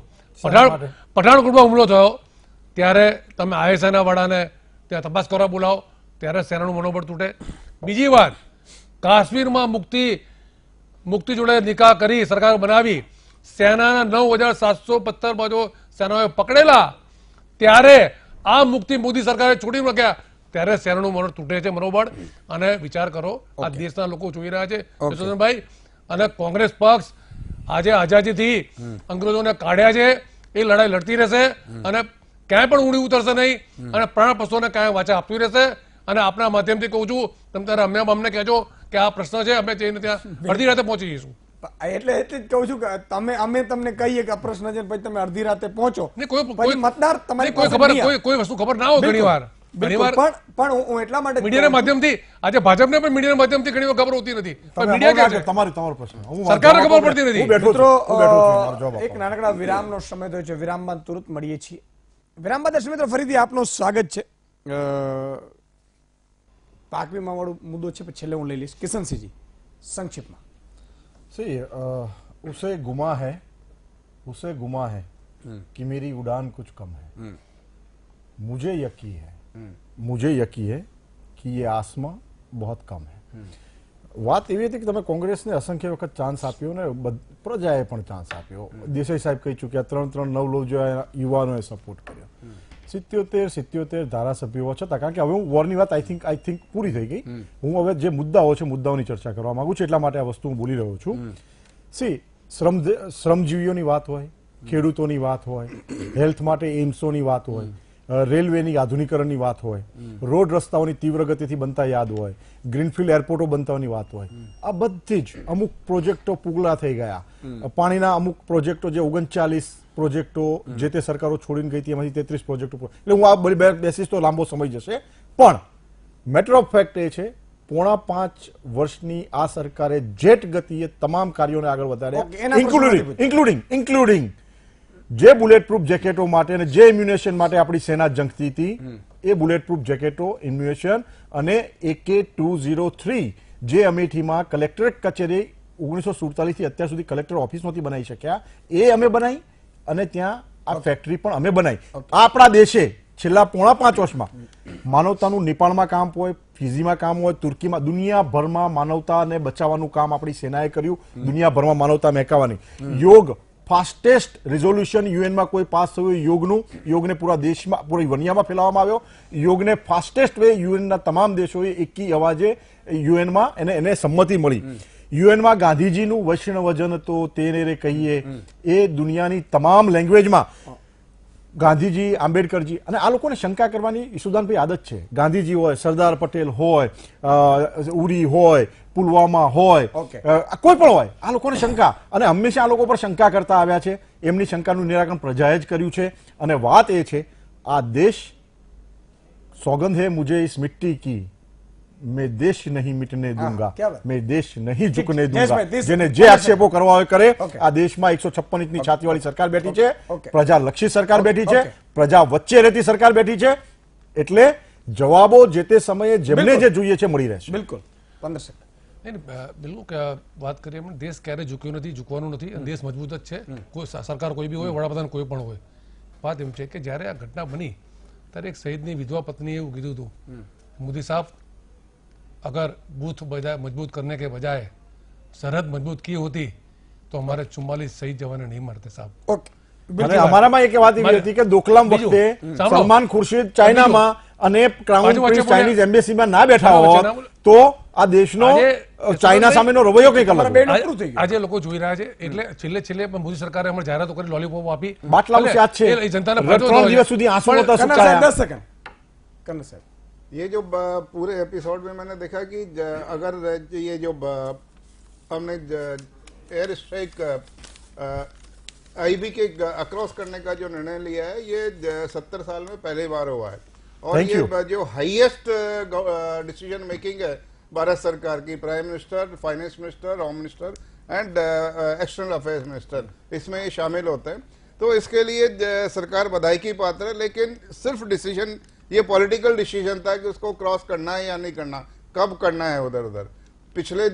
પઠાણકોટમાં હુમલો થયો ત્યારે તમે આઈએસઆઈના વડાને ત્યાં તપાસ કરવા બોલાવો, ત્યારે સેનાનું મનોબળ તૂટે. બીજી વાત, કાશ્મીરમાં મુક્તિ જોડે નિકાહ કરી સરકાર બનાવી, સેનાના 9715 બાજુ સેનાએ પકડેલા, ત્યારે આ મુક્તિ મોદી સરકારે છોડી મૂક્યા, ત્યારે સેનાનું મનોબળ તૂટે છે મનોબળ. અને વિચાર કરો, આ દેશના લોકો જોઈ રહ્યા છે યશોધનભાઈ, અને કોંગ્રેસ પક્ષ આજે આઝાદીથી અંગ્રેજોને કાઢ્યા છે, એ લડાઈ લડતી રહેશે અને ક્યાંય પણ ઊંડી ઉતરશે નહીં, અને પ્રાણ પશુઓને ક્યાંય વાચા આપતી રહેશે. અને આપના માધ્યમથી કહું છું, તમે ત્યારે અમને કહેજો કે આ પ્રશ્ન છે, અમે જઈને ત્યાં અડધી રાતે પહોંચી જઈશું. એટલે જ કહું છું કે અમે તમને કહીએ કે આ પ્રશ્ન છે, પછી તમે અડધી રાતે પહોંચો, મતદાર તમારી કોઈ વસ્તુ ખબર ના હોય ઘણી વાર. પણ હું એટલા માટે મીડિયાના માધ્યમથી, આજે ભાજપને પણ મીડિયાના માધ્યમથી ઘણી વાર ખબર હોતી નથી, તમારો પ્રશ્ન સરકારને ખબર પડતી નથી. મિત્રો, એક નાનકડા વિરામનો સમય થયો છે, વિરામ બાદ તુરંત મળીએ છીએ. વિરામ બાદ દર્શક મિત્રો ફરીથી આપનું સ્વાગત છે. પાક વીમા વાળો મુદ્દો છે, છેલ્લે હું લઈ લઈશ. કિશનસિંહજી, સંક્ષિપ્તમાં. उसे गुमा है कि मेरी उड़ान कुछ कम है. मुझे यकीन है कि ये आसमां बहुत कम है। વાત એવી હતી કે તમે કોંગ્રેસને અસંખ્ય વખત ચાન્સ આપ્યો ને પ્રજાએ પણ ચાન્સ આપ્યો. દેસાઈ સાહેબ કહી ચૂક્યા 3-3 નવલોજ્યા યુવાનોએ સપોર્ટ કર્યો. 77 ધારાસભ્યો છતાં, કારણ કે હવે હું વોરની વાત આઈ થિંક પૂરી થઈ ગઈ. હું હવે જે મુદ્દાઓ છે મુદ્દાઓની ચર્ચા કરવા માંગુ છું, એટલા માટે આ વસ્તુ હું બોલી રહ્યો છું. સી શ્રમજીવીઓની વાત હોય, ખેડૂતોની વાત હોય, હેલ્થ માટે એમ્સોની વાત હોય, રેલવેની આધુનિકરણની વાત હોય, રોડ રસ્તાઓની તીવ્ર ગતિથી બનતા યાદ હોય, ગ્રીનફિલ્ડ એરપોર્ટો બનતાની વાત હોય, આ બધી જ અમુક પ્રોજેક્ટો પૂગલા થઈ ગયા. પાણીના અમુક પ્રોજેક્ટો જે 39 પ્રોજેક્ટો જે તે સરકારો છોડીને ગઈ હતી એમાંથી 33 પ્રોજેક્ટો, એટલે હું આ બેસીસ તો લાંબો સમય જશે. પણ મેટર ઓફ ફેક્ટ એ છે 4.5 વર્ષની આ સરકારે જેટ ગતિએ તમામ કાર્યોને આગળ વધાર્યા, ઇન્ક્લુડિંગ જે બુલેટ પ્રૂફ જેકેટો માટે અને જે ઇમ્યુનેશન માટે આપણી સેના જંગતી હતી, એ બુલેટ પ્રૂફ જેકેટો, ઇમ્યુનેશન અને AK-203 જે અમેઠીમાં કલેક્ટરેટ કચેરી 1947 થી અત્યાર સુધી કલેક્ટર ઓફિસ નહોતી બનાવી શક્યા, એ અમે બનાવી અને ત્યાં આ ફેક્ટરી પણ અમે બનાવી. આપણા દેશે છેલ્લા 4.5 વર્ષમાં માનવતાનું નેપાળમાં કામ હોય, ફિજીમાં કામ હોય, તુર્કીમાં, દુનિયાભરમાં માનવતાને બચાવવાનું કામ આપણી સેનાએ કર્યું, દુનિયાભરમાં માનવતા મહેકાવાની. યોગ ફાસ્ટેસ્ટ રિઝોલ્યુશન યુએનમાં કોઈ પાસ થયું યોગને પૂરા દેશમાં, પૂરી દુનિયામાં ફેલાવવામાં આવ્યો. યોગને ફાસ્ટેસ્ટ વે યુએનના તમામ દેશોએ એકી અવાજે યુએનમાં એને સંમતિ મળી. યુએનમાં ગાંધીજીનું વૈષ્ણવજન તો તેને રે કહીએ, એ દુનિયાની તમામ લેંગ્વેજમાં ગાંધીજી, આંબેડકરજી, અને આ લોકોને શંકા કરવાની ઈસુદાનભાઈ આદત છે. ગાંધીજી હોય, સરદાર પટેલ હોય, ઉરી હોય, પુલવામા હોય, કોઈ પણ હોય, આ લોકોને શંકા, અને હંમેશા આ લોકો પર શંકા કરતા આવ્યા છે. એમની શંકાનું નિરાકરણ પ્રજાએ જ કર્યું છે. અને વાત એ છે, આ દેશ સોગંદ હે મુझे इस मिट्टी की, मैं देश नहीं मिटने दूंगा, मैं देश नहीं झुकने दूंगा. જેને જે આક્ષેપો કરવા હોય કરે. આ દેશમાં 156 ઇંચની છાતીવાળી સરકાર બેઠી છે, પ્રજાલક્ષી સરકાર બેઠી છે, પ્રજા વચ્ચે રહેતી સરકાર બેઠી છે. એટલે જવાબો જે તે સમયે જેમને જે જોઈએ છે મળી રહેશે. બિલકુલ 15 સેકન્ડ. બિલકુલ વાત કરીએ, દેશ ક્યારે ઝૂક્યો નથી, ઝૂકવાનું નથી, અને દેશ મજબૂત જ છે. કોઈ સરકાર કોઈ બી હોય, વડાપ્રધાન કોઈ પણ હોય. વાત એમ છે કે જ્યારે આ ઘટના બની ત્યારે એક શહીદની વિધવા પત્નીએ એવું કીધું હતું, મોદી સાહેબ अगर बूथ मजबूत करने के बजाय सरहद मजबूत की होती तो हमारे 44 शहीद जवान नहीं मरते साहब. અને અમારામાં એક વાત એવી હતી કે દોકલામ વખતે સલમાન ખુરશીદ ચાઇનામાં અને ક્રાઉન પ્રિન્સ ચાઇનીઝ એમ્બેસીમાં ના બેઠા હોત તો આ દેશનો ચાઇના સામેનો રવૈયો કંઈક અલગ હોત. આજે લોકો જોઈ રહ્યા છે, એટલે છેલ્લે મોદી સરકારે હમણાં જાહેરાતો કરી, લોલીપોપ આપી, બાટલાઓ યાદ છે, જનતાને 3 દિવસ સુધી આંસુ નહોતા સુકાયા. 10 સેકન્ડ. કન્નર સાહેબ, ये जो पूरे एपिसोड में मैंने देखा कि अगर ये जो हमने एयर स्ट्राइक आईबी के अक्रॉस करने का जो निर्णय लिया है, ये 70 साल में पहली बार हुआ है. और ये जो हाईएस्ट डिसीजन मेकिंग है भारत सरकार की, prime minister, finance minister, home minister and external affairs minister, इसमें ये शामिल होते हैं. तो इसके लिए सरकार बधाई की पात्र है. लेकिन सिर्फ डिसीजन, ये पॉलिटिकल डिसीजन था कि उसको क्रॉस करना है या नहीं करना, कब करना है उधर उधर. पिछले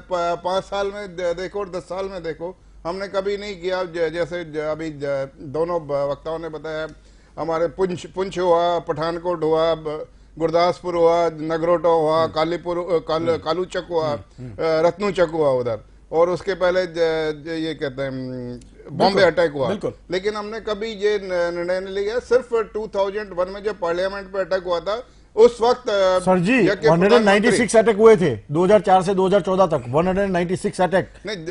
5 साल में देखो और 10 साल में देखो, हमने कभी नहीं किया. जैसे अभी दोनों वक्ताओं ने बताया, हमारे पुंछ हुआ, पठानकोट हुआ, गुरदासपुर हुआ, नगरोटा हुआ, कालूचक हुआ, रत्नूचक हुआ उधर, और उसके पहले ये कहते हैं बॉम्बे अटैक हुआ. लेकिन हमने कभी ये निर्णय नहीं लिया. सिर्फ 2001 में जब पार्लियामेंट पे अटैक हुआ था, उस वक्त सर जी 196 अटैक हुए थे 2004 से 2014 तक. 196 attack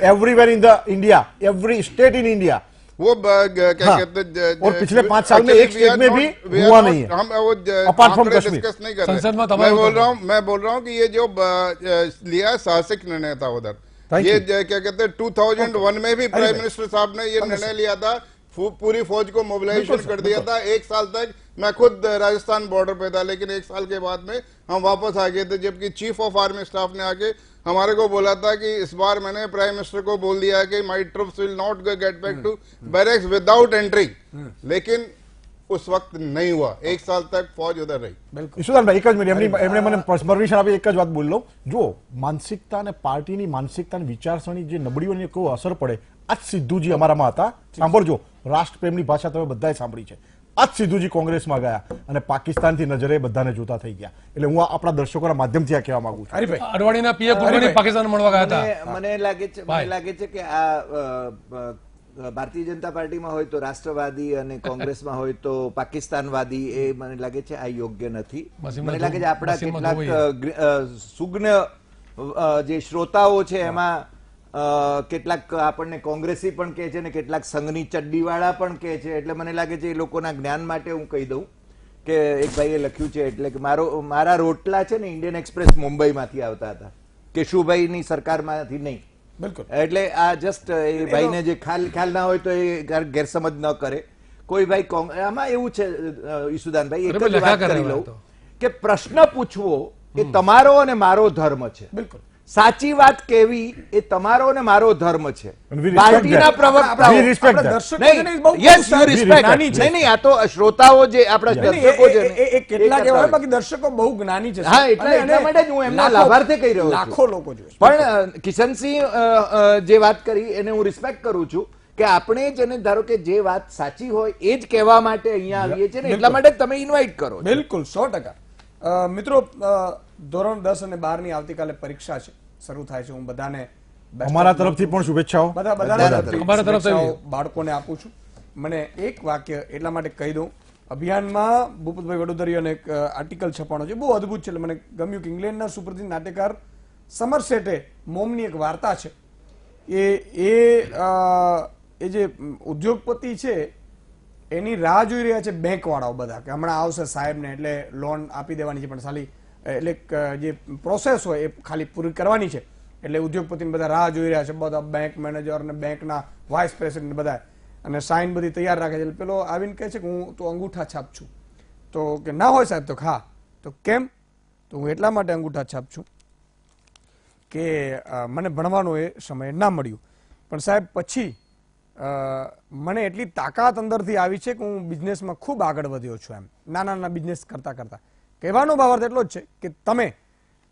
everywhere in the India, every state in India. वो क्या कहते हैं, और पिछले 5 साल में एक स्टेट में भी हुआ नहीं है, हम वो अपार्ट फ्रॉम कश्मीर. डिस्कस नहीं कर रहे. मैं बोल रहा हूँ कि ये जो लिया साहसिक निर्णय था उधर. ये क्या कहते हैं, 2001 में भी प्राइम मिनिस्टर साहब ने ये निर्णय लिया था, पूरी फौज को मोबिलाइजेशन कर दिया था. 1 साल तक मैं खुद राजस्थान बॉर्डर पे था, लेकिन 1 साल के बाद में हम वापस आ गए थे, जबकि चीफ ऑफ आर्मी स्टाफ ने आके हमारे को बोला था कि इस बार मैंने प्राइम मिनिस्टर को बोल दिया है कि my troops will not get back to barracks without entering. लेकिन उस वक्त नहीं हुआ. 1 साल तक फौज उधर रही. ઈશુદાનભાઈ એક જ મિનિટ, એમણે મને પરમિશન આપી, એક જ વાત બોલી લઉં. જો માનસિકતા અને પાર્ટીની માનસિકતાની વિચારસરણી જે નબળીઓની કોઈ અસર પડે, આ સિદ્ધુજી અમારામાં હતા. સાંભળજો, રાષ્ટ્રપ્રેમની ભાષા તમે બધાએ સાંભળી છે. આ જ સિદ્ધુજી કોંગ્રેસમાં ગયા અને પાકિસ્તાનથી નજરે બધાને જોતા થઈ ગયા. એટલે હું આપણા દર્શકોના માધ્યમથી આ કહેવા માંગુ છું. હરીભાઈ, અડવાણીના પીએ કુલકર્ણી પાકિસ્તાન મળવા ગયા હતા. મને લાગે છે કે આ ભારતીય જનતા પાર્ટીમાં હોય તો રાષ્ટ્રવાદી અને કોંગ્રેસમાં હોય તો પાકિસ્તાનવાદી, એ મને લાગે છે આ યોગ્ય નથી. મને લાગે છે આપણા કેટલાક સુગ્ન જે શ્રોતાઓ છે એમાં કેટલાક આપણને કોંગ્રેસી પણ કહે છે ને કેટલાક સંઘની ચડ્ડીવાળા પણ કહે છે. એટલે મને લાગે છે એ લોકોના જ્ઞાન માટે હું કહી દઉં કે એક ભાઈએ લખ્યું છે, એટલે કે મારા રોટલા છે ને ઇન્ડિયન એક્સપ્રેસ મુંબઈમાંથી આવતા હતા, કેશુભાઈની સરકારમાંથી નહીં. બિલકુલ. એટલે આ જસ્ટ એ ભાઈને જે ખ્યાલ ના હોય તો એ ગેરસમજ ન કરે. કોઈ ભાઈ આમાં એવું છે ઈસુદાનભાઈ, એક જ વાત કરી લઉં કે પ્રશ્ન પૂછવો એ તમારો અને મારો ધર્મ છે. બિલકુલ. સાચી વાત કેવી એ તમારો ને મારો ધર્મ છે. And we respect પાર્ટીના that. પ્રવક્તાઓ We respect that. દર્શકોને બહુ Yes, you respect. જ્ઞાની છે. નહીં, આ તો શ્રોતાઓ જે આપણા દર્શકો છે ને, એ કેટલાક એ એવા હોય, કરતા બાકી દર્શકો બહુ જ્ઞાની છે. હા, એટલા માટે જ હું એમના લાભાર્થે કહી રહ્યો છું. લાખો લોકો જોઈએ. પણ કિશનસિંહ જે વાત કરી એને હું રિસ્પેક્ટ કરું છું કે આપણે જેને ધારો કે જે વાત સાચી હોય એ જ કહેવા માટે અહીંયા આવીએ છીએ ને, એટલા માટે જ તમે ઇન્વાઇટ કરો છો. બિલકુલ 100%. મિત્રો, ધોરણ 10 અને 12 ની આવતીકાલે પરીક્ષા છે, શરૂ થાય છે. હું બધાને અમારા તરફથી પણ શુભેચ્છાઓ. અમારા તરફથી બાળકોને આપું છું. મને એક વાક્ય એટલા માટે કહી દઉં, અભિયાનમાં ભૂપતભાઈ વડોદરીયાનો એક આર્ટિકલ છપાણો છે, બહુ અદભુત છે. એટલે મને ગમ્યું કે ઇંગ્લેન્ડના સુપ્રસિદ્ધ નાટ્યકાર સમરસેટે મોમની એક વાર્તા છે. એ જે ઉદ્યોગપતિ છે એની રાહ જોઈ રહ્યા છે બેંકવાળાઓ બધા, કે હમણાં આવશે સાહેબને એટલે લોન આપી દેવાની છે, પણ સાલી એટલે જે પ્રોસેસ હોય એ ખાલી પૂરી કરવાની છે. એટલે ઉદ્યોગપતિને બધા રાહ જોઈ રહ્યા છે, બધા બેંક મેનેજર અને બેંકના વાઇસ પ્રેસિડેન્ટ બધા, અને સાઇન બધી તૈયાર રાખે છે. એટલે પેલો આવીને કહે છે કે હું તો અંગૂઠા છાપ છું. તો કે ના હોય સાહેબ. તો હા. તો કેમ? તો હું એટલા માટે અંગૂઠા છાપ છું કે મને ભણવાનો એ સમય ના મળ્યું, પણ સાહેબ પછી મને એટલી તાકાત અંદરથી આવી છે કે હું બિઝનેસમાં ખૂબ આગળ વધ્યો છું. એમ નાના નાના બિઝનેસ કરતા કરતા કહેવાનો ભાવ અર્થ એટલો જ છે કે તમે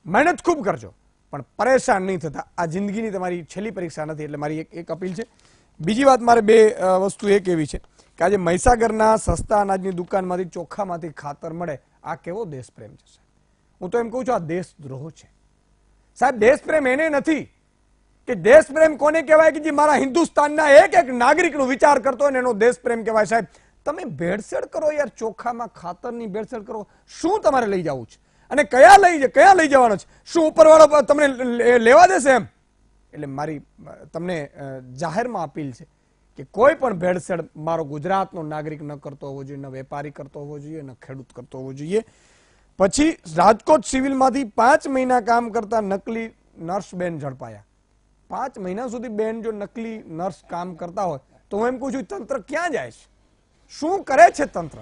મહેનત ખૂબ કરજો પણ પરેશાન નહીં થતા. આ જિંદગીની તમારી છેલ્લી પરીક્ષા નથી. એટલે મારી એક અપીલ છે. બીજી વાત મારે બે વસ્તુ એક એવી છે કે આજે મહીસાગરના સસ્તા અનાજની દુકાનમાંથી ચોખામાંથી ખાતર મળે, આ કેવો દેશપ્રેમ છે સાહેબ. હું તો એમ કહું છું આ દેશદ્રોહ છે સાહેબ. દેશપ્રેમ એને નથી કે દેશપ્રેમ કોને કહેવાય કે જે મારા હિન્દુસ્તાનના એક એક નાગરિકનો વિચાર કરતો હોય ને એનો દેશપ્રેમ કહેવાય સાહેબ. તમે ભેળસેળ કરો યાર, ચોખામાં ખાતરની ભેળસેળ કરો. શું તમારે લઈ જવું છે અને કયા લઈ જવાનો છે? શું ઉપરવાળો તમને લેવા દેશે એમ? એટલે મારી તમને જાહેરમાં અપીલ છે કે કોઈ પણ ભેળસેળ મારો ગુજરાતનો નાગરિક ન કરતો હોવો જોઈએ, ન વેપારી કરતો હોવો જોઈએ, ન ખેડૂત કરતો હોવો જોઈએ. પછી રાજકોટ સિવિલમાંથી 5 મહિના કામ કરતા નકલી નર્સ બેન ઝડપાયા. 5 મહિના સુધી બેન જો નકલી નર્સ કામ કરતા હોય તો હું એમ કહું છું તંત્ર ક્યાં જાય છે? શું કરે છે તંત્ર?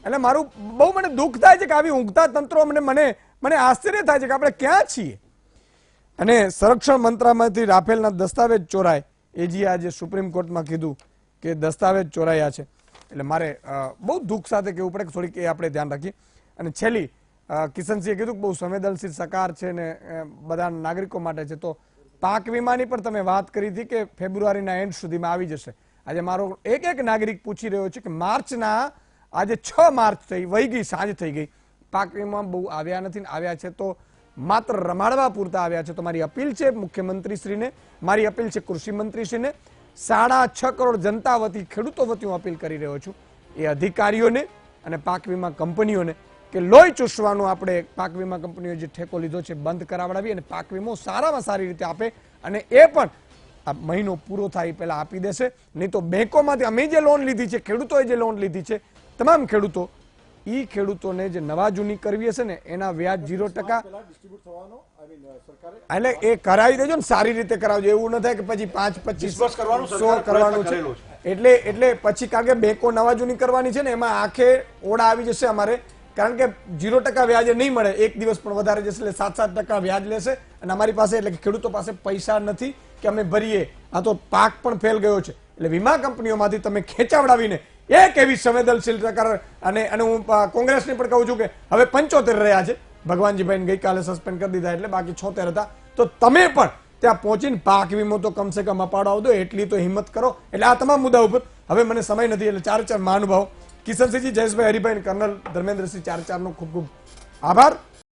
એટલે મારું બહુ મને દુઃખ થાય છે કે આવી ઊંઘતા તંત્રો મને આશ્ચર્ય થાય છે કે આપણે ક્યાં છીએ. અને સંરક્ષણ મંત્રાલયમાંથી રાફેલના દસ્તાવેજ ચોરાય, એજી આજે સુપ્રીમ કોર્ટમાં કીધું કે દસ્તાવેજ ચોરાયા છે. એટલે મારે બહુ દુઃખ સાથે કહેવું પડે કે થોડીક એ આપણે ધ્યાન રાખીએ. અને છેલ્લી કિશનસિંહે કીધું કે બહુ સંવેદનશીલ સરકાર છે ને બધા નાગરિકો માટે છે. તો પાક વીમાની પણ તમે વાત કરી હતી કે ફેબ્રુઆરીના એન્ડ સુધીમાં આવી જશે. આજે મારો એક નાગરિક પૂછી રહ્યો છે કે માર્ચના આજે 6 માર્ચ થઈ વહી ગઈ, સાંજ થઈ ગઈ, પાક વીમા બહુ આવ્યા નથી, આવ્યા છે તો માત્ર રમાડવા પૂરતા આવ્યા છે. તો મારી અપીલ છે મુખ્યમંત્રીશ્રીને, મારી અપીલ છે કૃષિ મંત્રીશ્રીને, 6.5 કરોડ જનતા વતી, ખેડૂતો વતી હું અપીલ કરી રહ્યો છું એ અધિકારીઓને અને પાક વીમા કંપનીઓને કે લોહી ચૂસવાનું આપણે પાક વીમા કંપનીઓ જે ઠેકો લીધો છે બંધ કરાવડાવી અને પાક વીમો સારામાં સારી રીતે આપે. અને એ પણ આ મહિનો પૂરો થાય પહેલા આપી દેશે. નહીં તો બેંકોમાંથી અમે જે લોન લીધી છે, ખેડૂતોએ જે લોન લીધી છે, તમામ ખેડૂતો ઈ ખેડૂતોને જે નવા જૂની કરવી હશે ને એના વ્યાજ 0% એટલે એ કરાવી દેજો ને, સારી રીતે કરાવજો. એવું ન થાય કે પછી 5, 25, 100 કરવાનું છે. એટલે પછી કારણ કે બેંકો નવા જૂની કરવાની છે ને એમાં આખે ઓડા આવી જશે અમારે, કારણ કે 0% વ્યાજે નહીં મળે, એક દિવસ પણ વધારે જશે એટલે 7% વ્યાજ લેશે. અને અમારી પાસે એટલે કે ખેડૂતો પાસે પૈસા નથી કે અમે ભરીએ. આ તો પાક પણ ફેલ ગયો છે. એટલે વીમા કંપનીઓમાંથી તમે ખેંચાવડાવીને એક એવી સંવેદનશીલ સરકાર, અને હું કોંગ્રેસને પણ કહું છું કે હવે 75 રહ્યા છે, ભગવાનજીભાઈને ગઈકાલે સસ્પેન્ડ કરી દીધા એટલે બાકી 76 હતા. તો તમે પણ ત્યાં પહોંચીને પાક વીમો તો કમસે કમ અપાવડાવો દો, એટલી તો હિંમત કરો. એટલે આ તમામ મુદ્દા ઉપર હવે મને સમય નથી એટલે 4 મહાનુભાવો કિશનસિંહજી, જયેશભાઈ, હરિભાઈ અને કર્નલ ધર્મેન્દ્રસિંહ ચારનો ખૂબ ખૂબ આભાર.